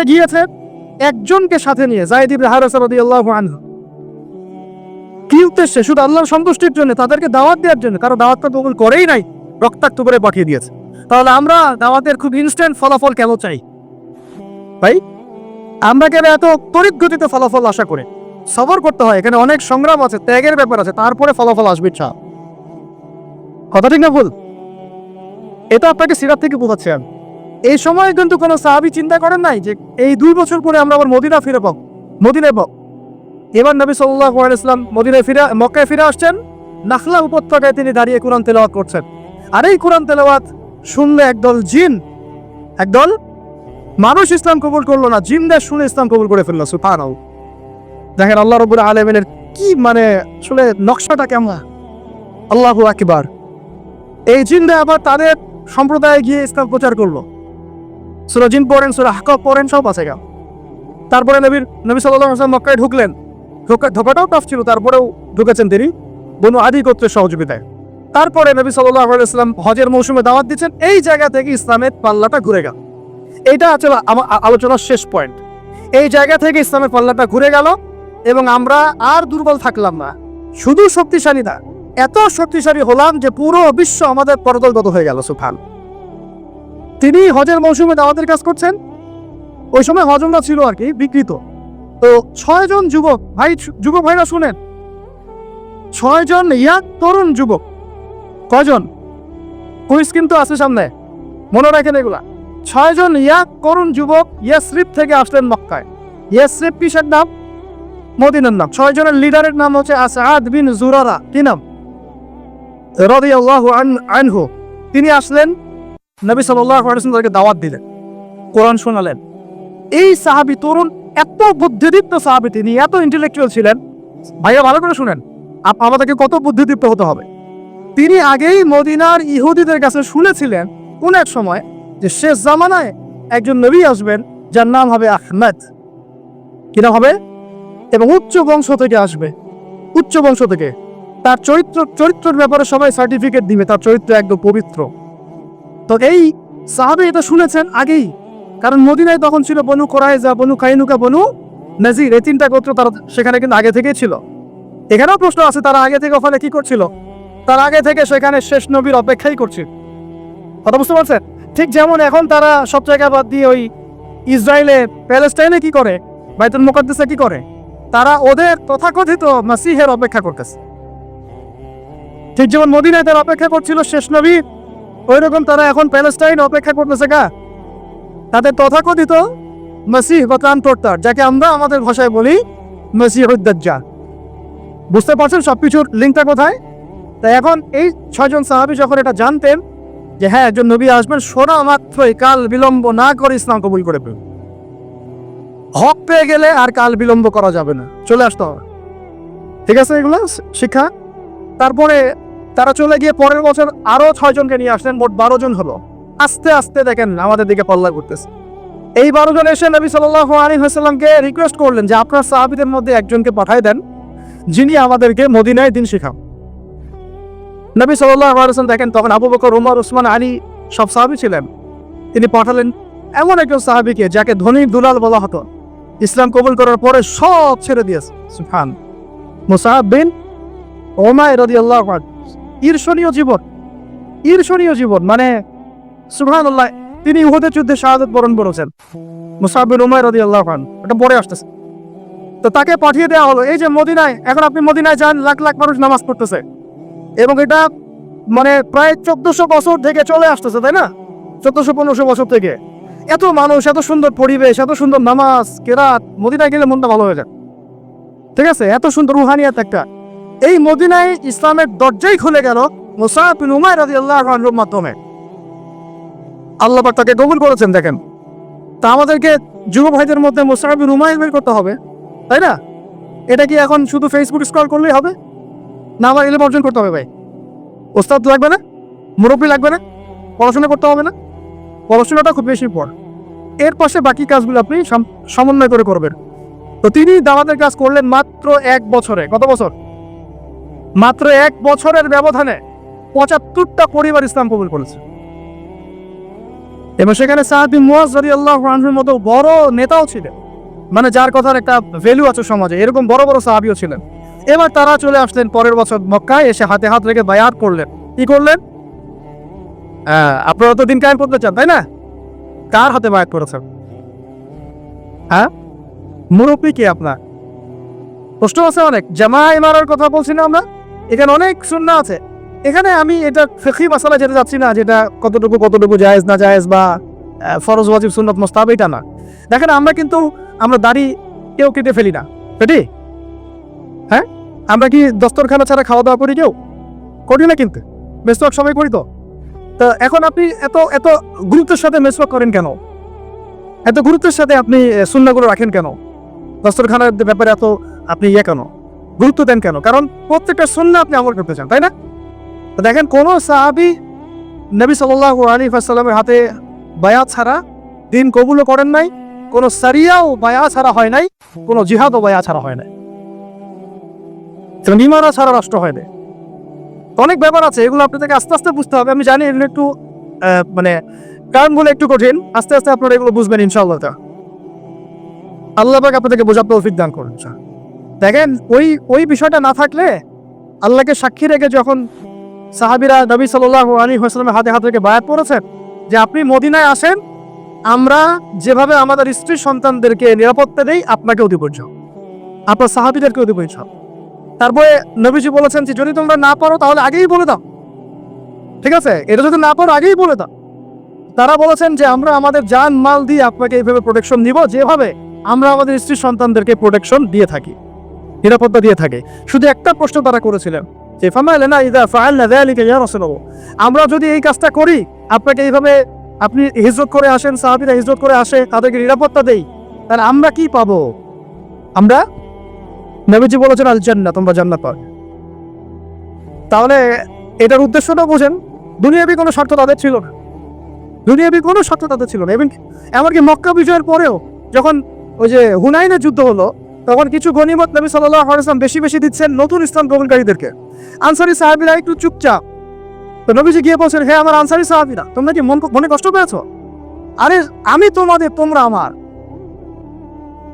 [SPEAKER 1] গিয়েছেন একজনকে সাথে নিয়ে, যায়েদ ইবনে হারেসা রাদিয়াল্লাহু আনহু। কি উদ্দেশ্যে? শুধু আল্লাহর সন্তুষ্টির জন্য, তাদেরকে দাওয়াত দেওয়ার জন্য। কারণ দাওয়াতটা কবুল করেই নাই, রক্তাক্ত করে পাঠিয়ে দিয়েছে। তাহলে আমরা দাওয়াতের খুব ইনস্ট্যান্ট ফলাফল কেন চাই ভাই? আমরা কেন এত তড়িৎ গতিতে ফলাফল আশা করি? সবর করতে হয়, এখানে অনেক সংগ্রাম আছে, ত্যাগের ব্যাপার আছে, তারপরে ফলাফল আসবে। কথা ঠিক না ভুল? এটা আপনাকে সিরাত থেকে বোঝাচ্ছি আমি। এই সময় কিন্তু কোনো সাহাবী চিন্তা করেন নাই যে এই 2 বছর পরে আমরা আবার মদিনায় পাবো। এবার নবী সাল্লাল্লাহু আলাইহি ওয়াসাল্লাম মক্কায় ফিরে আসছেন। নাখলা উপত্যকায় তিনি দাঁড়িয়ে কোরআন তেলাওয়াত করছেন। আর এই কোরআন তেলাওয়াত শুনলে একদল মানুষ ইসলাম কবুল করলো না, জিনদের শুনে ইসলাম কবুল করে ফেললো। সুবহানাল্লাহ। দেখেন আল্লাহ রাব্বুল আলামিনের কি আসলে নকশাটা কেমন। আল্লাহু আকবার। এই জিনরা আবার তাদের সম্প্রদায়ে গিয়ে ইসলাম প্রচার করলো। সূরা জিন পড়েন, সূরা আহকাফ পড়েন, সব আছে। তারপরে নবী সাল্লাল্লাহু আলাইহি ওয়াসাল্লাম মক্কায় ঢুকলেন। ঢোকাটাও টাফ ছিল, তারপরেও ঢুকেছেন তিনি বনু আদি গোত্রের সহযোগিতায়। তারপরে নবী সাল্লাল্লাহু আলাইহি ওয়াসাল্লাম হজের মৌসুমে দাওয়াত দিচ্ছেন। এই জায়গা থেকে ইসলামের পাল্লাটা ঘুরে গেল। এইটা আসলে আমার আলোচনার শেষ পয়েন্ট। এই জায়গা থেকে ইসলামের পাল্লাটা ঘুরে গেল এবং আমরা আর দুর্বল থাকলাম না, শুধু শক্তিশালী না, এত শক্তিশালী হলাম যে পুরো বিশ্ব আমাদের পরদলগত হয়ে গেল। সুবহান। তিনি হজের মৌসুমে দাওয়াতের কাজ করছেন। ওই সময় হজমরা ছিল আর কি বিকৃত। তো 6 জন যুবক ভাইরা শুনেন, 6 জন ইয়াং তরুণ যুবক। কয়জন? কুইজ কিন্তু আছে সামনে, মনে রাখেন এগুলা। 6 জন ইয়াং তরুণ যুবক ইয়াসরিব থেকে আসলেন মক্কায়। ইয়াসরিব কিসের নাম? মদিনার নাম। 6 জনের লিডারের নাম হচ্ছে আসাদ বিন জুরারা। কি নাম? রাদিয়াল্লাহু আনহু। তিনি আসলেন, নবী সাল্লাল্লাহু আলাইহি ওয়াসাল্লাম তাদেরকে দাওয়াত দিলেন, কোরআন শোনালেন। এই সাহাবী তরুণ, এত বুদ্ধিদীপ্ত সাহাবী, তিনি এত ইন্টেলেকচুয়াল ছিলেন। ভাইয়া ভালো করে শুনেন, আমাদেরকে কত বুদ্ধিদীপ্ত হতে হবে। তিনি আগেই মদিনার ইহুদিদের কাছে শুনেছিলেন কোন এক সময় যে শেষ জামানায় একজন নবী আসবেন যার নাম হবে আহমদ। কি নাম হবে? এবং উচ্চ বংশ থেকে আসবে, উচ্চ বংশ থেকে। তার চরিত্রের ব্যাপারে সবাই সার্টিফিকেট দিবে, তার চরিত্র একদম পবিত্র। তো এই সাহাবী এটা শুনেছেন আগেই, কারণ মদিনায় তখন ছিল বনু কুরাইজা, বনু কাইনুকা, বনু নাজির, এই 3টা গোত্র তারা সেখানে কিন্তু আগে থেকেই ছিল। এখানেও প্রশ্ন আছে, তারা আগে থেকে ওখানে কি করছিল? তার আগে থেকে সেখানে শেষ নবীর অপেক্ষাই করছিল। কথা বুঝতে পারছেন? ঠিক যেমন এখন তারা সব জায়গা বাদ দিয়ে ওই ইসরায়েলে, প্যালেস্টাইনে কি করে, বাইতুল মুকাদ্দাসে কি করে, তারা ওদের তথাকথিত মাসিহের অপেক্ষা করতেছে। ঠিক যেমন মদিনায় তারা অপেক্ষা করছিল শেষ নবী, ওই রকম তারা এখন প্যালেস্টাইন অপেক্ষা করতেছে তাদের তথাকথিত মাসিহ বা ত্রাণকর্তার, যাকে আমরা আমাদের ভাষায় বলি মাসিহুদ দাজ্জাল। বুঝতে পারছেন সবকিছুর লিঙ্কটা কোথায়? তাই এখন এই 6 জন সাহাবী যখন এটা জানতেন যে হ্যাঁ একজন নবী আসবেন, শোনা মাত্রই কাল বিলম্ব না করে ইসলাম কবুল করে ফেলুন। হক পেয়ে গেলে আর কাল বিলম্ব করা যাবে না, চলে আসতে হবে। ঠিক আছে, এগুলো শিক্ষা। তারপরে তারা চলে গিয়ে পরের বছর আরো 6 জনকে নিয়ে আসলেন, মোট 12 জন হলো। আস্তে আস্তে দেখেন আমাদের দিকে পাল্লা করতেছে। এই 12 জন এসে নবী সাল্লাল্লাহু আলাইহি ওয়াসাল্লামকে রিকোয়েস্ট করলেন যে আপনার সাহাবীদের মধ্যে একজনকে পাঠায় দেন, যিনি আমাদেরকে মদিনায় দিন শেখান। নবী সাল্লাল্লাহু আলাইহি ওয়াসাল্লাম দেখেন তখন আবু বকর, ওমর, ওসমান, আলী সব সাহাবী ছিলেন। তিনি পাঠালেন এমন একজন সাহাবীকে যাকে ধনীর দুলাল বলা হতো, ইসলাম কবুল করার পরে সব ছেড়ে দিয়েছে। সুবহান। মুসআব বিন উমাইর রাদিয়াল্লাহু আনহু। ঈর্ষণীয় জীবন, মানে সুবহানাল্লাহ। তিনি উহুদের যুদ্ধে শাহাদাত বরণ করেছেন। মুসআব বিন উমাইর রাদিয়াল্লাহু আনহু, এটা পরে আসতেছে। তো তাকে পাঠিয়ে দেওয়া হলো এই যে মদিনায়। এখন আপনি মদিনায় যান, লাখ লাখ মানুষ নামাজ পড়তেছে, এবং এটা মানে প্রায় 1400 বছর থেকে চলে আসতেছে, তাই না? 1400-1500 বছর থেকে এত মানুষ, এত সুন্দর পরিবেশ, এত সুন্দর নামাজ কেরাত। মদিনায় গেলে মনটা ভালো হয়ে যায়। ঠিক আছে, এত সুন্দর রুহানিয়াত একটা। এই মদিনায় ইসলামের দরজাই খুলে গেল মুসআব বিন উমাইর রাদিয়াল্লাহু আনহুর মাধ্যমে। আল্লাহ পাক তাকে কবুল করেছেন। দেখেন, তা আমাদেরকে যুব ভাইদের মধ্যে মুসআব বিন উমাইর বের করতে হবে, তাই না? এটা কি এখন শুধু ফেসবুক স্ক্রল করলেই হবে? না, আমার ইলম অর্জন করতে হবে ভাই। ওস্তাদ লাগবে না, মুরব্বী লাগবে না, পড়াশোনা করতে হবে না? পড়াশোনাটা খুব বেশি পড়, এর পাশে বাকি কাজগুলো আপনি সমন্বয় করে করবেন। তো তিনি দাওয়াতের কাজ করলেন মাত্র 1 বছরে। কত বছর? মাত্র 1 বছরের ব্যবধানে 75টা পরিবার ইসলাম কবুল করেছে। এবং সেখানে সাদ বিন মুআজ রাদিয়াল্লাহু আনহুর মতো বড় নেতাও ছিলেন, মানে যার কথার একটা ভ্যালু আছে সমাজে, এরকম বড় বড় সাহাবীও ছিলেন। এবার তারা চলে আসলেন পরের বছর মক্কায়, এসে হাতে হাত রেখে বায়াত করলেন। কি করলেন? আপনারা তো দিন কায়েম করতে চান, তাই না? কার হাতে বায়াত করেছেন? হ্যাঁ, মুরব্বী কি আপনার? প্রশ্ন আছে অনেক। জামাই মারার কথা বলছি না আমরা? এখানে অনেক সুন্নাহ আছে। এখানে আমি এটা ফিকহি মাসালা যেতে যাচ্ছি না, যেটা কতটুকু জায়েজ না জায়েজ বা ফরজ ওয়াজিব সুন্নাত মুস্তাহাব, এটা না। দেখেন আমরা দাড়ি কেউ কেটে ফেলি না, কেটে? হ্যাঁ, আমরা কি দস্তরখানা ছাড়া খাওয়া দাওয়া করি? কেউ করি না, কিন্তু মেসওয়াক সবাই করি। তো এখন আপনি এত গুরুত্বের সাথে মেসওয়াক করেন কেন? এত গুরুত্বের সাথে আপনি সুন্নাহগুলো রাখেন কেন? দস্তরখানার ব্যাপারে এত আপনি কেন গুরুত্ব দেন কেন? কারণ প্রত্যেকটা সুন্নাহ আপনি আমল করতে চান, তাই না? তো দেখেন, কোন সাহাবী নবী সাল্লাল্লাহু আলাইহি ওয়াসাল্লামের হাতে বায়াত ছাড়া দিন কবুলও করেন নাই, কোন সারিয়াও বায়াত ছাড়া হয় নাই, কোন জিহাদও বায়াত ছাড়া হয় নাই, ইমানও ছাড়া রাষ্ট্র হয় নাই। অনেক ব্যাপার আছে, এগুলো আপনাদেরকে আস্তে আস্তে বুঝতে হবে। আমি জানি এগুলো একটু মানে কারণগুলো একটু কঠিন, আস্তে আস্তে আপনারা এগুলো বুঝবেন ইনশাআল্লাহ। আল্লাহ পাক আপনাদেরকে বোঝার তৌফিক দান করুন। দেখেন, ওই বিষয়টা না থাকলে, আল্লাহকে সাক্ষী রেখে যখন সাহাবীরা নবী সাল্লাল্লাহু আলাইহি ওয়াসাল্লামের হাতে হাত রেখে বায়াত করেছেন যে আপনি মদিনায় আসেন, আমরা যেভাবে আমাদের স্ত্রী সন্তানদেরকে নিরাপত্তা দেই, আপনাকেও দিব, আপনার সাহাবীদেরকেও দিব। তারপরে নবীজি বলেছেন যে যদি তোমরা না পারো তাহলে আগেই বলে দাও, ঠিক আছে? এটা যদি না পারো আগেই বলে দাও। তারা বলেছেন যে আমরা আমাদের জান মাল দিয়ে আপনাকে এইভাবে প্রোটেকশন দিব, যেভাবে আমরা আমাদের স্ত্রী সন্তানদেরকে প্রোটেকশন দিয়ে থাকি, নিরাপত্তা দিয়ে থাকি। শুধু একটা প্রশ্ন তারা করেছিলেন যে ফামা লানা ইযা ফাআলনা যালিকা ইয়া রাসূলুল্লাহ, আমরা যদি এই কাজটা করি, আপনাকে এইভাবে আপনি হিজরত করে আসেন, সাহাবীরা হিজরত করে আসে, তাদেরকে নিরাপত্তা দেই, তাহলে আমরা কি পাবো? আমরা, নবীজি বলেছেন আল জান্নাহ, তোমরা জান্নাত পাবে। তাহলে এটার উদ্দেশ্যটা বোঝেন। দুনিয়াবি কোনো স্বার্থ তাদের ছিল না, এবং এমনকি মক্কা বিজয়ের পরেও যখন ওই যে হুনাইনের যুদ্ধ হলো, তখন কিছু গনিমত নবী সাল্লাল্লাহু আলাইহি ওয়াসাল্লাম বেশি দিচ্ছেন নতুন ইসলাম গ্রহণকারীদেরকে। আনসারী সাহাবীরা একটু চুপচাপ। তো নবীজি গিয়ে বলছেন, হে আমার আনসারী সাহাবীরা, তোমরা কি মনে কষ্ট পেয়েছো? আরে আমি তোমাদের, তোমরা আমার।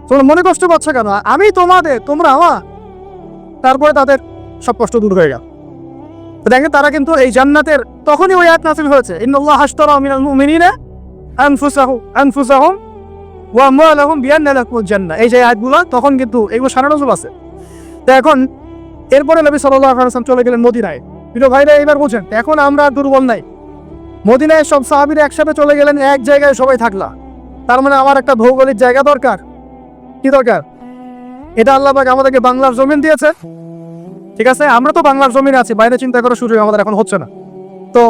[SPEAKER 1] তোমরা মনে কষ্ট পাচ্ছ কেন? আমি তোমাদের, তোমরা আমার। তারপরে তাদের সব কষ্ট দূর হয়ে গেল। দেখেন, তারা কিন্তু এই জান্নাতের তখনই ওই আয়াত নাযিল হয়েছে, ইন্নাল্লাহা আশতারা মিনাল মুমিনিনা আনফুসাহুম ওয়া আমওয়ালাহুম বিআন্না লাহুমুল জান্নাহ। এই যে আয়াতগুলো, তখন কিন্তু এগুলো সারা নজল আছে। তো এখন এরপরে নবী সাল্লাল্লাহু আলাইহি ওয়াসাল্লাম চলে গেলেন মদিনায়। প্রিয় ভাইরা, এবার বোঝেন, এখন আমরা দুর্বল নাই। মদিনায় সব সাহাবীরা একসাথে চলে গেলেন, এক জায়গায় সবাই থাকলা। তার মানে আমার একটা ভৌগোলিক জায়গা দরকার। কি দরকার? এটা আল্লাহ পাক আমাদেরকে বাংলার জমিন দিয়েছে, ঠিক আছে? আমরা তো বাংলার জমিনে আছি, বাইরে চিন্তা করার সুযোগ আমাদের এখন হচ্ছে না। তো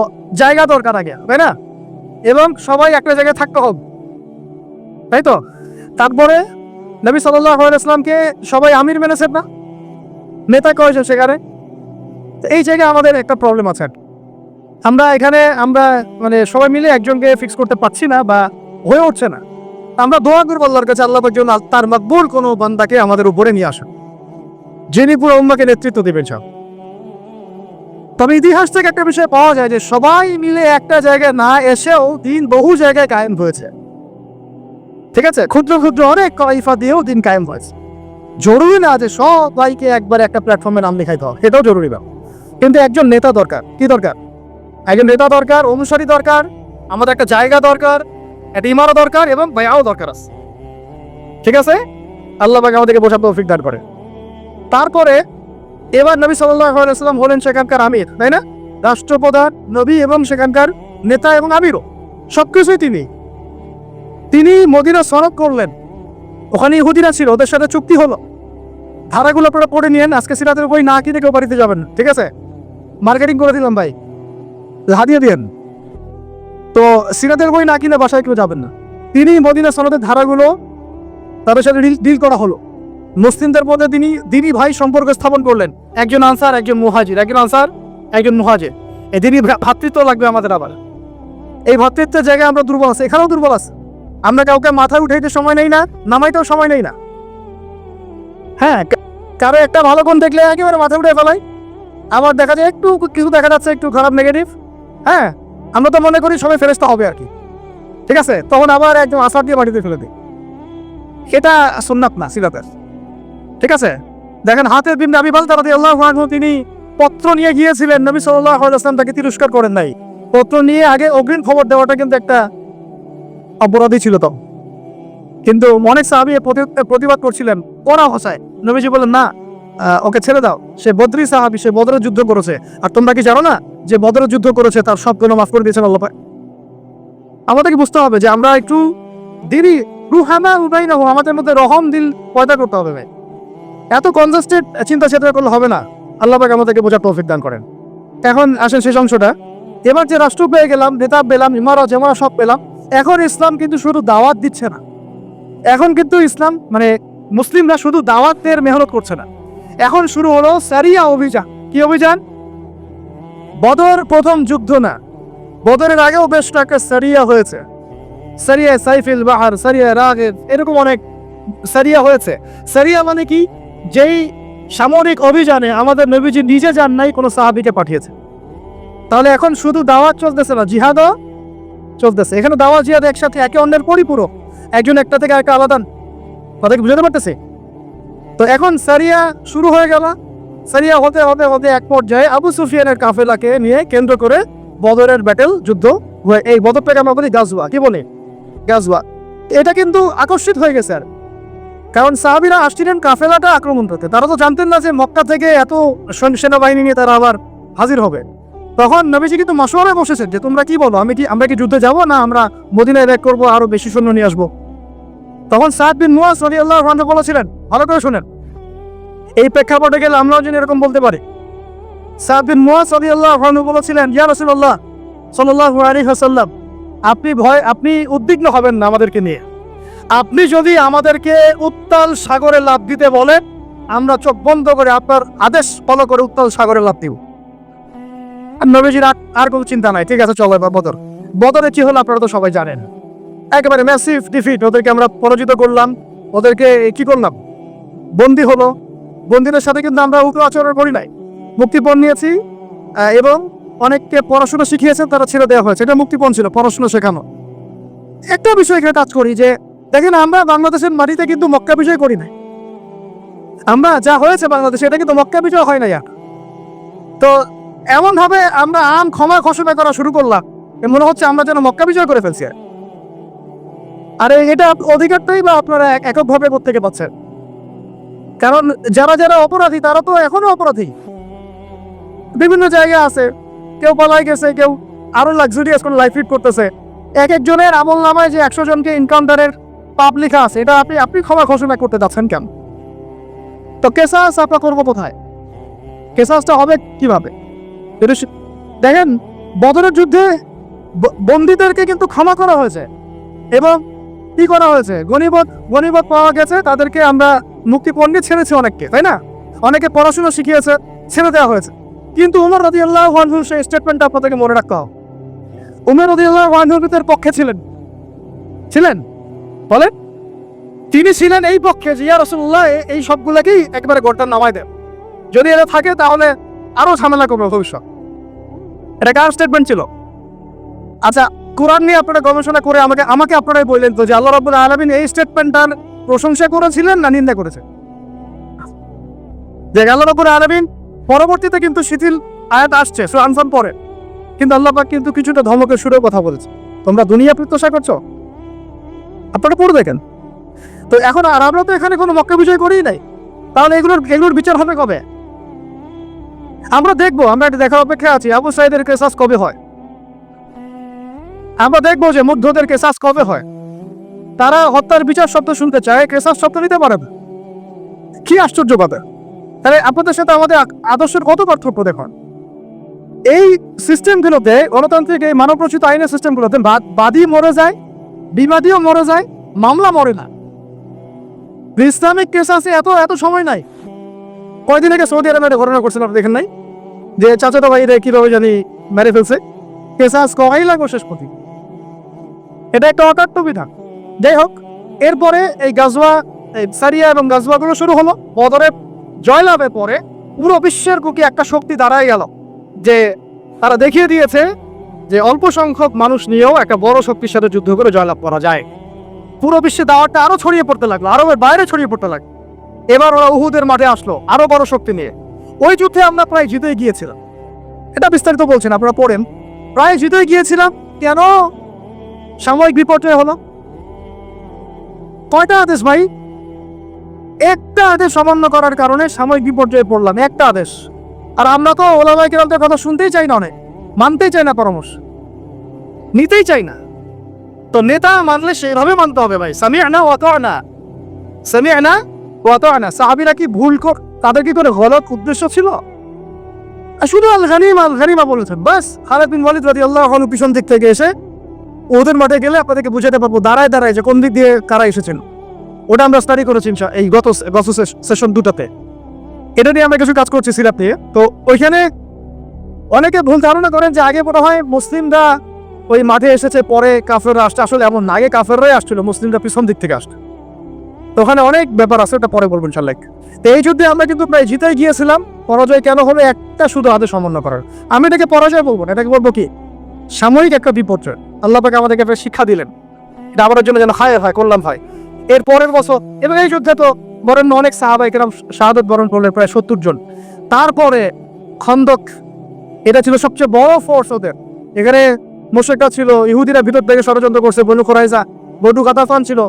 [SPEAKER 1] জায়গা দরকার আগে, তাই না? এবং সবাই একটা জায়গায় থাকতে হবে, তাই তো? তারপরে নবী সাল্লাল্লাহু আলাইহি ওয়াসাল্লামকে সবাই আমির মেনেছেন না? নেতা কয়েছেন সেখানে। তো এই জায়গায় আমাদের একটা প্রবলেম আছে। আমরা এখানে মানে সবাই মিলে একজনকে ফিক্স করতে পারছি না বা হয়ে উঠছে না। আমরা দোয়া করবো আল্লাহর কাছে, আল্লাহ পাক যেন তার মাকবুল কোনো বান্দাকে আমাদের উপরে নিয়ে আসেন, যিনি পুরো উম্মাহকে নেতৃত্ব দিবেন সব। তবে ইতিহাস থেকে একটা বিষয় পাওয়া যায় যে সবাই মিলে একটা জায়গায় না এসেও দিন বহু জায়গায় কায়েম হয়েছে, ঠিক আছে? ক্ষুদ্র ক্ষুদ্র অনেক কয়ফা দিয়েও দিন কায়েম হয়েছে। জরুরি না যে সবাইকে একবার একটা প্ল্যাটফর্মে নাম লেখাইতে হবে, এটাও জরুরি না। কিন্তু একজন নেতা দরকার। কি দরকার? একজন নেতা দরকার, অনুসারী দরকার, আমাদের একটা জায়গা দরকার, একটা ইমারত দরকার এবং বায়াও দরকার আছে, ঠিক আছে? আল্লাহ পাক আমাদেরকে বোঝার তৌফিক দান করে। তারপরে এবার নবী সাল্লাল্লাহু আলাইহি ওয়াসাল্লাম হলেন সেখানকার আমির, তাই না? রাষ্ট্রপ্রধান, নবী এবং সেখানকার নেতা এবং আমিরও, সবকিছুই তিনি মদিনা সনদ করলেন। ওখানে ইহুদিরা ছিল, ওদের সাথে চুক্তি হলো। ধারাগুলো আপনারা পড়ে নিয়েন, আজকে সিরাতের বই না কিনে কেউ বাড়িতে যাবেন না, ঠিক আছে? মার্কেটিং করে দিলাম ভাই, হাদিয়ে দিয়েন। তো সিরাতের বই না কিনে বাসায় কেউ যাবেন না। তিনি মদিনা সনদের ধারাগুলো তাদের সাথে ডিল করা হলো। মুসলিমদের মধ্যে তিনি দিনী ভাই সম্পর্ক স্থাপন করলেন, একজন আনসার একজন মুহাজির, একজন আনসার একজন মুহাজির। এই দিনী ভ্রাতৃত্ব লাগবে আমাদের। আবার এই ভ্রাতৃত্বের জায়গায় আমরা দুর্বল আছি, এখানেও দুর্বল আছে। আমরা কাউকে মাথায় উঠাইতে সময় নেই না, নামাইতেও সময় নেই না। হ্যাঁ, কারো একটা ভালো কোণ দেখলে একেবারে মাথা উঠে ফেলাই। আবার দেখা যায় একটু কিছু দেখা যাচ্ছে একটু খারাপ নেগেটিভ, হ্যাঁ, আমরা তো মনে করি সবাই ফেরেশতা হবে আর কি, ঠিক আছে? তখন আবার একদম আসার দিয়ে মাটিতে ফেলে দিই। এটা সুন্নাত না সিরাতের, ঠিক আছে? দেখেন হাতেব বিন আবি বালতা রাদিয়াল্লাহু আনহু, তিনি পত্র নিয়ে গিয়েছিলেন, নবী সাল্লাল্লাহু আলাইহি ওয়াসাল্লাম তাকে তিরস্কার করেন নাই। পত্র নিয়ে আগে অগ্রিম খবর দেওয়াটা কিন্তু একটা অপরাধী ছিল তো। কিন্তু অনেক সাহাবী প্রতিবাদ করছিলেন ওরা ভাষায়। নবীজি বলেন না, ওকে ছেড়ে দাও, সে বদরি সাহাবী, সে বদরের যুদ্ধ করেছে। আর তোমরা কি জানো না যে বদরের যুদ্ধ করেছে তার সব গুনাহ মাফ করে দিয়েছেন আল্লাহ পাক? আমাদেরকে বুঝতে হবে যে আমরা একটু দিনই রুহামা উবাইনা, আমাদের মধ্যে রহম দিল পয়দা করতে হবে ভাই। এত কনজাস্টেড চিন্তা চেতনা করলে হবে না। আল্লাহ পাক আমাদেরকে বোঝার তৌফিক দান করেন। এখন আসেন শেষ অংশটা। এবার যে রাষ্ট্র পেয়ে গেলাম, নেতা পেলাম, ইমারত জামারা সব পেলাম, এখন ইসলাম কিন্তু শুধু দাওয়াত দিচ্ছে না। এখন কিন্তু ইসলাম মানে মুসলিমরা শুধু দাওয়াতের মেহনত করছে না, এখন শুরু হলো সারিয়া অভিযান। কি অভিযান? বদর প্রথম যুদ্ধ না, বদরের আগেও বেশ একটা সারিয়া হয়েছে। সারিয়া সাইফিল বাহার, সারিয়া রাগেব, এরকম অনেক সারিয়া হয়েছে। সারিয়া মানে কি? যেই সামরিক অভিযানে আমাদের নবীজি নিজে যান নাই, কোনো সাহাবীকে পাঠিয়েছে। তাহলে এখন শুধু দাওয়াত চলতেছে না, জিহাদও চলতেছে। এখানে দাওয়াত জিহাদ একসাথে, একে অন্যের পরিপূরক, একজন একটা থেকে একটা আলাদা। কথা কি বুঝতে পারতেছে? তো এখন সারিয়া শুরু হয়ে গেল। সারিয়া হতে হতে হতে এক পর্যায়ে আবু সুফিয়ানের কাফেলাকে নিয়ে কেন্দ্র করে বদরের ব্যাটেল যুদ্ধ হয়ে, এই বদরটাকে আমরা বলি গাজওয়া। কি বলে? গাজওয়া। এটা কিন্তু আকস্মিক হয়ে গেছে। আর কারণ সাহাবীরা আসছিলেন কাফেলাটা আক্রমণ করতে, তারা তো জানতেন না যে মক্কা থেকে এত সেনাবাহিনী নিয়ে তারা আবার হাজির হবে। তখন নবীজি কিন্তু মাশওয়ারায় বসেছেন যে তোমরা কি বলো, আমরা কি যুদ্ধে যাব, না আমরা মদিনায় ব্যাক করবো, আরো বেশি সৈন্য নিয়ে আসবো? তখন সাদ বিন মুয়াজ রাদিয়াল্লাহু আনহু বলেছিলেন, ভালো করে শুনেন, এই প্রেক্ষাপটে গেলে আমরাও যেন এরকম বলতে পারি। সাদ বিন মুয়াজ রাদিয়াল্লাহু আনহু বলেছিলেন, ইয়া রাসূলুল্লাহ সাল্লাল্লাহু আলাইহি ওয়াসাল্লাম, আপনি উদ্বিগ্ন হবেন না আমাদেরকে নিয়ে। আপনি যদি আমাদেরকে উত্তাল সাগরে লাফ দিতে বলেন, আমরা চোখ বন্ধ করে আপনার আদেশ ফলো করে উত্তাল সাগরে লাফ দিব। আর নবীজির আর কোনো চিন্তা নাই। ঠিক আছে, চলো এবার বদরে কি হলো আপনারা তো সবাই জানেন। একেবারে ম্যাসিভ ডিফিট, ওদেরকে আমরা পরাজিত করলাম, ওদেরকে কি করলাম, বন্দী হলো। বন্দীদের সাথে কিন্তু আমরা উগ্র আচরণ করি নাই, মুক্তিপণ নিয়েছি এবং অনেককে পড়াশোনা শিখিয়েছেন, তারা ছেড়ে দেওয়া হয়েছে। এটা মুক্তিপণ ছিল, পড়াশোনা শেখানো। একটা বিষয় এখানে কাজ করি যে দেখেন, আমরা বাংলাদেশের মাটিতে কিন্তু মক্কা বিজয় করি নাই। আমরা যা হয়েছে বাংলাদেশে, এটা কিন্তু মক্কা বিজয় হয় না। তো এমন ভাবে আমরা ক্ষমা ঘোষণা করা শুরু করলাম, মনে হচ্ছে আমরা যেন মক্কা বিজয় করে ফেলছি। আরে এটা অধিকারটাই বা আপনারা এককভাবে প্রত্যেকে পাচ্ছেন। কারণ যারা যারা অপরাধী তারা তো এখনো অপরাধী, বিভিন্ন জায়গায় আছে। কেউ পালাই গেছে, কেউ আরো লাক্সারিয়াস কোনো লাইফ লিড করতেছে, এক একজনের আমল নামায় যে 100 জনকে ইনকাউন্টারের পাপ লেখা আছে, এটা আপনি ক্ষমা ঘোষণা করতে যাচ্ছেন কেন? তো কেসাস আমরা করবো কোথায়? কেসাসটা হবে কিভাবে? দেখেন, বদরের যুদ্ধে বন্দীদেরকে কিন্তু ক্ষমা করা হয়েছে এবং কি করা হয়েছে, গনিমত পাওয়া গেছে, তাদেরকে আমরা মুক্তিপণ দিয়ে ছেড়েছি অনেককে, তাই না? অনেকে পড়াশোনা শিখিয়েছে, ছেড়ে দেওয়া হয়েছে। কিন্তু উমর রাদিয়াল্লাহু আনহুর সেই স্টেটমেন্টটা আপনাদেরকে মনে রাখতে হবে। উমর রাদিয়াল্লাহু আনহুর পক্ষে ছিলেন বলেন, তিনি ছিলেন এই পক্ষে যে ইয়া রাসূলুল্লাহ এই সবগুলোকেই একবারে গর্দান নামায় দেন, যদি এটা থাকে তাহলে আরো ঝামেলা করবে ভবিষ্যৎ। এটা কার স্টেটমেন্ট ছিল? আচ্ছা, কোরআন নিয়ে আপনারা গবেষণা করে আমাকে আপনারাই বললেন তো যে আল্লাহ রাব্বুল আলামিন এই স্টেটমেন্টটার প্রশংসা করেছিলেন না নিন্দা করেছেন? যে আল্লাহ রাব্বুল আলামিন পরবর্তীতে কিন্তু শিথিল আয়াত আসছে সূরা আনফাল পরে, কিন্তু আল্লাহ পাক কিন্তু কিছুটা ধমকের সুরে কথা বলেছে, তোমরা দুনিয়া প্রত্যাশা করছো, আপনারা পড়ে দেখেন। তো এখন আর আমরা তো এখানে কোনো মক্কা বিজয় করেই নাই, তাহলে এগুলোর বিচার হবে কবে? আমরা দেখবো, আমরা এটা দেখার অপেক্ষা আছি আবু সাঈদের কেসাস কবে হয়। আমরা দেখবো যে মুগ্ধদের কেসাস কবে হয়। তারা হত্যার বিচার শব্দ শুনতে চায়, কেসাস শব্দ নিতে পারে না। কি আশ্চর্য কথা! তাহলে আপনাদের সাথে আমাদের আদর্শের কত পার্থক্য দেখুন। এই সিস্টেমগুলোতে, গণতান্ত্রিক এই মানবরচিত আইনের সিস্টেমগুলোতে বাদী মরে যায়, বিবাদীও মরে যায়, মামলা মরে না। ইসলামিক কেসাসে এত সময় নাই। কয়দিন আগে সৌদি আরবে একটা ঘটনা করছিল, আপনি দেখেন নাই? যে চাচাতো ভাইরে কিভাবে জানি মেরে ফেলছে, কেসাস কয়ই লাগবে শেষ পথি। এটা একটা অকাট্য বিধান। যাই হোক, এরপরে এই গাজওয়া, সারিয়া এবং গাজওয়াগুলো শুরু হলো। বদরে জয়লাভের পরে পুরো বিশ্বের বুকে একটা শক্তি দাঁড়ায় গেল, যে তারা দেখিয়ে দিয়েছে যে অল্প সংখ্যক মানুষ নিয়েও একটা বড় শক্তির সাথে যুদ্ধ করে জয়লাভ করা যায়। পুরো বিশ্বে দাওয়াতটা আরো ছড়িয়ে পড়তে লাগলো, আরবের বাইরে ছড়িয়ে পড়তে লাগলো। এবার ওরা উহুদের মাঠে আসলো আরো বড় শক্তি নিয়ে। ওই যুদ্ধে আমরা প্রায় জিতে গিয়েছিলাম, এটা বিস্তারিত বলছেন, আপনারা পড়েন। প্রায় জিতে গিয়েছিলাম, কেন? সাময়িক বিপর্যয় হলো। কয়টা আদেশ ভাই? একটা আদেশ অমান্য করার কারণে সাময়িক বিপর্যয়ে পড়লাম, একটা আদেশ। আর আমরা তো ওলামায়ে কেরামদের কথা শুনতেই চাই না, অনেক মানতেই চাই না, পরামর্শ নিতেই চাই না। তো নেতা মানলে সেভাবে মানতে হবে ভাই। সামি'না ওয়া আতা'না, সামি'না ওয়া আতা'না। সাহাবীরা কি ভুল তাদের কি করে গলত উদ্দেশ্য ছিল? শুধু আল গানিমা বলেছেন বাস। খালিদ বিন ওয়ালিদ রাদিয়াল্লাহু আনহু পিছন দিক থেকে এসে ওদের মাঠে গেলে আপনাদেরকে বুঝাতে পারবো দাঁড়ায় যে কোন দিক দিয়ে কারা এসেছেন। ওটা আমরা স্টাডি করেছি এই গত সেশন দুটাতে, এটা নিয়ে আমরা কিছু কাজ করছি সিরাত নিয়ে। তো ওইখানে অনেকে ভুল ধারণা করেন যে আগে মনে হয় মুসলিমরা ওই মাঠে এসেছে, পরে কাফেররা আসছে। আসলে এমন না, আগে কাফেররাই আসছিল, মুসলিমরা পিছন দিক থেকে আসছে। তো ওখানে অনেক ব্যাপার আছে, ওটা পরে বলবো ইনশাআল্লাহ। তো এই যুদ্ধে আমরা কিন্তু প্রায় জিতে গিয়েছিলাম। পরাজয় কেন হবে? একটা শুধু আদেশ অমান্য করার। আমি এটাকে পরাজয় বলবো না, এটাকে বলবো কি সাময়িক একটা বিপর্যয়। আল্লাহ পাক আমাদেরকে একটা শিক্ষা দিলেন, এটা আমাদের জন্য যেন হায় হয়, করলাম হয়। এর পরের বছর এবং এই যুদ্ধে তো বরণ অনেক সাহাবায়ে কেরাম শাহাদাত বরণ করলেন, প্রায় 70 জন। তারপরে খন্দক, এটা ছিল সবচেয়ে বড় ফোর্স ওদের। এখানে মুশরিকরা ছিল, ইহুদিরা ভিতর থেকে ষড়যন্ত্র করছে, বনু কুরাইজা, বনু গাতাফান ছিল।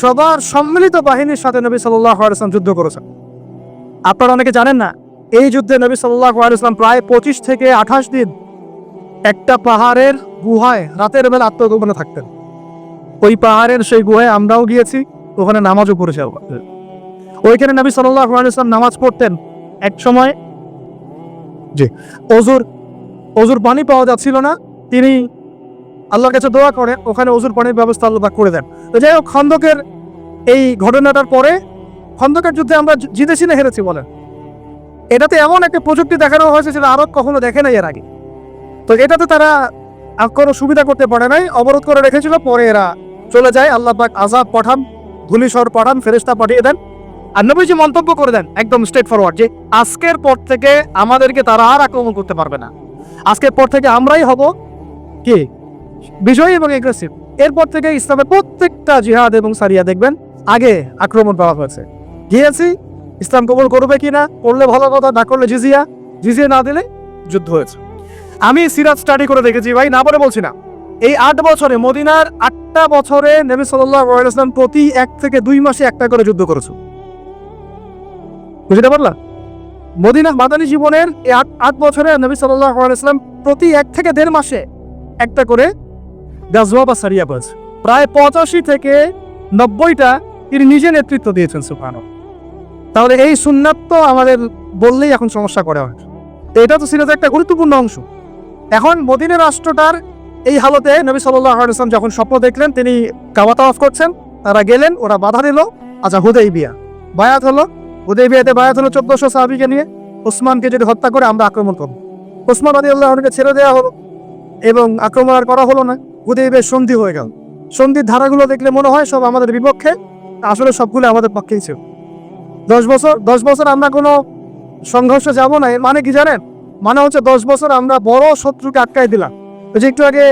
[SPEAKER 1] সবার সম্মিলিত বাহিনীর সাথে নবী সাল্লাল্লাহু আলাইহি ওয়াসাল্লাম যুদ্ধ করেছেন। আপনারা অনেকে জানেন না, এই যুদ্ধে নবী সাল্লাল্লাহু আলাইহি ওয়াসাল্লাম প্রায় 25 থেকে 28 দিন একটা পাহাড়ের গুহায় রাতের বেলা আত্মগোপনে থাকতেন। ওই পাহাড়ের সেই গুহায় আমরাও গিয়েছি, ওখানে নামাজও পড়েছি। ওইখানে নবী সাল্লাল্লাহু আলাইহি ওয়াসাল্লাম নামাজ পড়তেন। এক সময় জি অজুর পানি পাওয়া যাচ্ছিল না, তিনি আল্লাহর কাছে দোয়া করে ওখানে অজুর পানির ব্যবস্থা আল্লাহ করে দেন। তো যাই হোক, খন্দকের এই ঘটনাটার পরে খন্দকের যুদ্ধে আমরা জিতেছি না হেরেছি বলেন? এটাতে এমন একটা প্রযুক্তি দেখানো হয়েছে যেটা আরব কখনো দেখে নাই এর আগে। তো এটাতে তারা কোনো সুবিধা করতে পারে নাই, অবরোধ করে রেখেছিল। পরে এরা চলে যায়, আল্লাহ পাক আযাব পাঠান, ধূলিসর পাঠান, ফেরেশতা পাঠিয়ে দেন। আর নবীজি মন্তব্য করে দেন একদম স্ট্রেট ফরওয়ার্ড যে আজকের পর থেকে আমাদেরকে তারা আর আক্রমণ করতে পারবে না। আজকের পর থেকে আমরাই হব কি বিজয়ী এবং এগ্রেসিভ। এরপর থেকে ইসলামের প্রত্যেকটা জিহাদ এবং সারিয়া দেখবেন আগে আক্রমণ করা হয়েছে। গিয়েছি, ইসলাম কবুল করবে কিনা, করলে ভালো কথা, না করলে জিজিয়া না দিলে যুদ্ধ হয়েছে। আমি সিরাত স্টাডি করে দেখেছি ভাই, না বলে বলছি না। এই 8 বছরে, মদিনার 8টা বছরে নবী সাল্লাল্লাহু আলাইহি ওয়াসাল্লাম প্রতি 1 থেকে 2 মাসে একটা করে যুদ্ধ করেছে। বুঝতে পারলাম? মদিনা মাদানী জীবনের এই 8 বছরে নবী সাল্লাল্লাহু আলাইহি ওয়াসাল্লাম প্রতি 1 থেকে 1.5 মাসে একটা করে গাজওয়া বা সারিয়াবাজ, প্রায় 85 থেকে 90টা তিনি নিজে নেতৃত্ব দিয়েছেন। সুবহানাল্লাহ। তাহলে এই সুন্নাত তো আমাদের বললেই এখন সমস্যা করে হয়। তো এটা তো সিরাজের একটা গুরুত্বপূর্ণ অংশ। এখন মদিনা রাষ্ট্রটার এই হালতে নবী সাল্লাল্লাহু আলাইহি ওয়াসাল্লাম যখন স্বপ্ন দেখলেন তিনি কাবা তাওয়াফ করছেন, তারা গেলেন, ওরা বাধা দিল। আচ্ছা, হুদাইবিয়া বায়াত হলো, হুদাইবিয়াতে বায়াত হলো 1400 সাহাবীকে নিয়ে, ওসমানকে যদি হত্যা করে আমরা আক্রমণ করব। ওসমান রাদিয়াল্লাহু আনহুকে ছেড়ে দেওয়া হলো এবং আক্রমণ আর করা হলো না। হুদাইবিয়ার সন্ধি হয়ে গেল। সন্ধির ধারাগুলো দেখলে মনে হয় সব আমাদের বিপক্ষে, আসলে সবগুলো আমাদের পক্ষেই ছিল। 10 বছর আমরা কোনো সংঘর্ষে যাব না। এর মানে কি জানেন? মানে হচ্ছে 10 বছর আমরা বড় শত্রুকে আটকাই দিলাম। ওই যে একটু আগে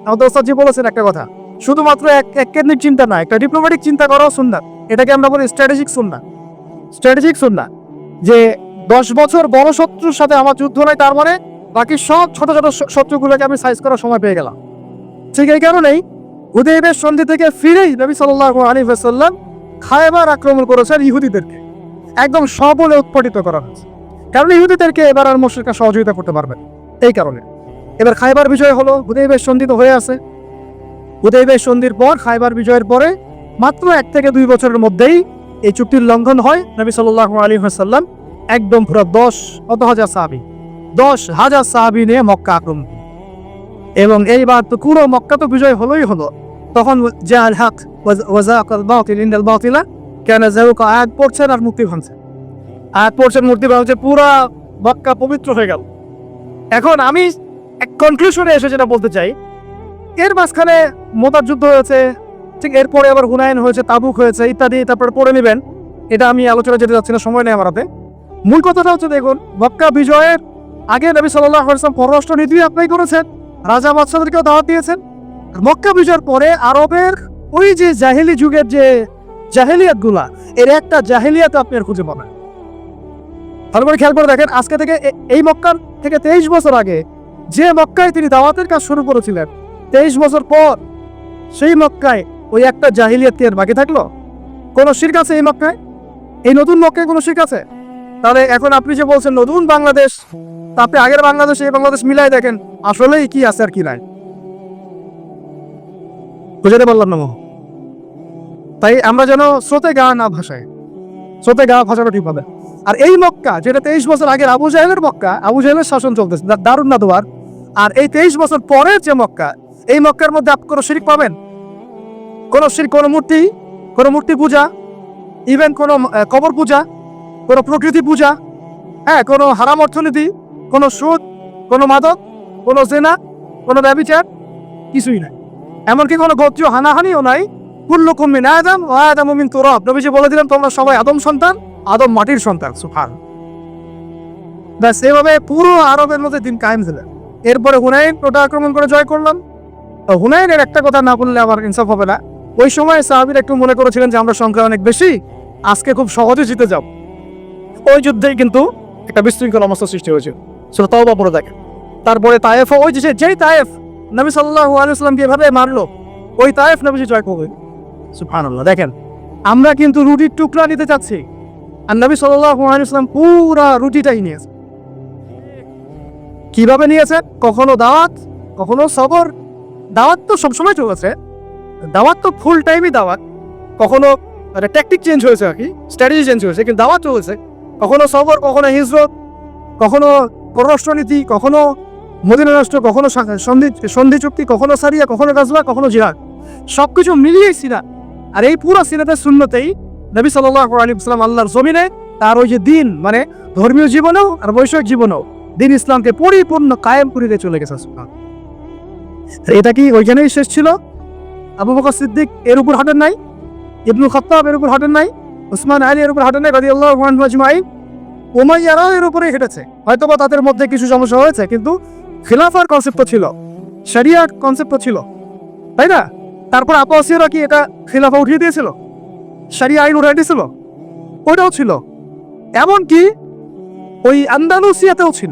[SPEAKER 1] আমাদের ওস্তাদজি বলেছেন একটা কথা, শুধুমাত্র এক কেন্দ্রিক চিন্তা না, একটা ডিপ্লোম্যাটিক চিন্তা করাও সুন্নাত। এটাকে আমরা বলি স্ট্র্যাটেজিক সুন্নাত। যে 10 বছর বড় শত্রুর সাথে আমার যুদ্ধ নয়, তার মানে বাকি সব ছোট ছোট শত্রুগুলোকে আমি সাইজ করার সময় পেয়ে গেলাম। ঠিক এই কারণেই হুদাইবিয়ার সন্ধি থেকে ফিরেই নবী সাল্লাল্লাহু আলাইহি ওয়াসাল্লাম খায়বার আক্রমণ করেছেন ইহুদিদেরকে, একদম সবলে উৎপাটিত করা হয়েছে। কারণ ইহুদিদেরকে এবার আর মুশরিকরা সহযোগিতা করতে পারবে। এই কারণে এবার খায়বার বিজয় হলো, হুদাইবিয়ার সন্ধি তো হয়ে আছে। হুদাইবিয়ার সন্ধির পর খায়বার বিজয়ের পরে মাত্র 1 থেকে 2 বছরের মধ্যেই এই চুক্তির লঙ্ঘন হয়। নবী সাল্লাল্লাহু আলাইহি ওয়াসাল্লাম একদম পুরো 10,000 সাহাবী নিয়ে মক্কা আক্রমণ, এবং এইবার তো পুরো মক্কা তো বিজয় হলোই হলো। তখন জাআল হক ওয়া যাকাল বাতিল ইন্দাল বাতিলা কানা যাউকা আয়াত পড়ছেন আর মুক্তি ভাঙছে, পুরা মক্কা পবিত্র হয়ে গেল। এখন আমি এক কনক্লুশনে এসে যেটা বলতে চাই, এর মাঝখানে মোতার যুদ্ধ হয়েছে, ঠিক এরপরে আবার হুনাইন হয়েছে, তাবুক হয়েছে ইত্যাদি, তারপরে পড়ে নেবেন। এটা আমি আলোচনা যেতে যাচ্ছি না, সময় নেই আমার হাতে। মূল কথাটা হচ্ছে দেখুন, মক্কা বিজয়ের আগে নবী সাল্লাল্লাহু আলাইহি ওয়াসাল্লাম পররাষ্ট্র নীতি অ্যাপ্লাই করেছেন, রাজা বাদশাদেরকেও দাওয়াত দিয়েছেন। মক্কা বিজয়ের পরে আরবের ওই যে জাহেলি যুগের যে জাহেলিয়াতগুলা, এর একটা জাহেলিয়াত আপনি আর খুঁজে পাবেন। ভালো করে খেয়াল করে দেখেন, আজকে থেকে এই মক্কার থেকে 23 বছর আগে যে মক্কায় তিনি দাওয়াতের কাজ শুরু করেছিলেন, 23 বছর পর সেই মক্কায় ওই একটা জাহিলিয়াত কি আর বাকি থাকলো? কোন শিরক আছে এই মক্কায়? এই নতুন মক্কায় কোন শিরক আছে? তাহলে এখন আপনি যে বলছেন নতুন বাংলাদেশ, আপনি আগের বাংলাদেশ এই বাংলাদেশ মিলাই দেখেন আসলেই কি আছে আর কি নাই। বুঝাতে পারলাম না? তাই আমরা যেন স্রোতে গা না ভাসাই, স্রোতে গা ভাসানো ঠিক হবে। আর এই মক্কা যেটা 23 বছর আগের আবু জাহেলের মক্কা, আবু জাহেলের শাসন চলতেছে, দারুন না দোয়ার। আর এই 23 বছর পরের যে মক্কা, এই মক্কার মধ্যে আপনি কোনো শিরক পাবেন? কোনো শিরক, কোনো মূর্তি পূজা, ইভেন কোনো কবর পূজা, কোনো প্রকৃতি পূজা, হ্যাঁ, কোনো হারাম অর্থনীতি, কোনো সুদ, কোনো মাদক, কোনো জেনা, কোনো ব্যভিচার, কিছুই নাই। এমনকি কোনো গোত্রীয় হানাহানিও নাই। কুল্লুকুম মিন আদম ওয়া আদামু মিন তুরাব। নবীজি বলে দিলেন তোমরা সবাই আদম সন্তান, আদম মাটির সন্তান। সুবহান। ব্যাস, এভাবে পুরো আরবের মধ্যে দিন কায়েম ছিলেন। এরপরে হুনাইন ওটা আক্রমণ করে জয় করলাম। হুনাইনের একটা কথা না বললে আমার ইনসাফ হবে না। ওই সময় সাহাবীরা একটু মনে করেছিলেন যে আমরা সংখ্যা অনেক বেশি, আজকে খুব সহজে জিতে যাব। ওই যুদ্ধেই কিন্তু একটা বিশৃঙ্খল অবস্থা সৃষ্টি হয়েছিল। সেটা তাওবা পড়ে দেখেন। তারপরে তায়েফ, ওই যেই তায়েফ নবী সাল্লাল্লাহু আলাইহি ওয়াসাল্লামকে এভাবে মারলো, ওই তায়েফ নবীজি জয় করবে। সুবহানাল্লাহ। দেখেন, আমরা কিন্তু রুটির টুকরা নিতে চাচ্ছি, আর নবী সাল্লাল্লাহু আলাইহি ওয়াসাল্লাম পুরা রুটিটাই নিয়েছে। কিভাবে নিয়েছেন? কখনো দাওয়াত, কখনো সবর। দাওয়াত তো সবসময় চলেছে, দাওয়াত তো ফুল টাইমই দাওয়াত। কখনো ট্যাকটিক চেঞ্জ হয়েছে আর কি, স্ট্র্যাটেজি চেঞ্জ হয়েছে, কিন্তু দাওয়াত চলেছে। কখনো সবর, কখনো হিজরত, কখনো পররাষ্ট্রনীতি, কখনো মদিনা রাষ্ট্র, কখনো সন্ধি চুক্তি, কখনো সারিয়া, কখনো গাজওয়া, কখনো জিহাদ, সবকিছু মিলিয়েই সিরাত। আর এই পুরো সিরাতের সুন্নতেই নবী সাল্লাল্লাহু আলাইহি ওয়াসাল্লাম আল্লাহর জমিনে তার ওই যে দিন, মানে ধর্মীয় জীবনেও আর বৈষয়িক জীবনেও দিন ইসলামকে পরিপূর্ণ কায়েম করে চলে গেছে। এটা কি ওইখানেই শেষ ছিল? আবু বকর সিদ্দিক এর উপর হাঁটেন নাই, ইবনুল খাত্তাব এর উপর হাঁটেন নাই, উসমান আলী এর উপর হাঁটেন নাই রাদিয়াল্লাহু আনহু আজমাইন, উমাইয়ারাও এর উপরে হেঁটেছে। হয়তোবা তাদের মধ্যে কিছু সমস্যা হয়েছে, কিন্তু খিলাফার কনসেপ্ট ছিল, শরিয়ার কনসেপ্ট ছিল, তাই না? তারপর আব্বাসীয়রা কি এটা খিলাফা উঠিয়ে দিয়েছিল? শরিয়া আইন উঠিয়ে দিয়েছিল? ওইটাও ছিল। এমনকি ওই আন্দালুসিয়াতেও ছিল।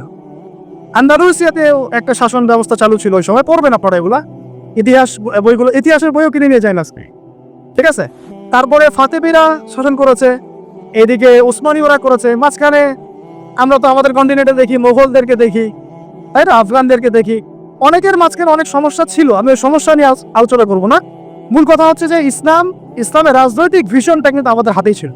[SPEAKER 1] আন্দালুসিয়াতেও একটা শাসন ব্যবস্থা চালু ছিল ওই সময়। পড়বেন আপনারা এগুলা, ইতিহাস বইগুলো, ইতিহাসের বইও কিনে নিয়ে যায় না, ঠিক আছে? তারপরে ফাতেমিরা শাসন করেছে, এদিকে উসমানীয়রা করেছে। মাঝখানে আমরা তো আমাদের কন্টিনেন্টে দেখি মোগলদেরকে দেখি, তাই না, আফগানদেরকে দেখি, অনেকের মাঝখানে অনেক সমস্যা ছিল, আমি ওই সমস্যা নিয়ে আলোচনা করবো না। মূল কথা হচ্ছে যে ইসলামের রাজনৈতিক ভিশনটা কিন্তু আমাদের হাতেই ছিল।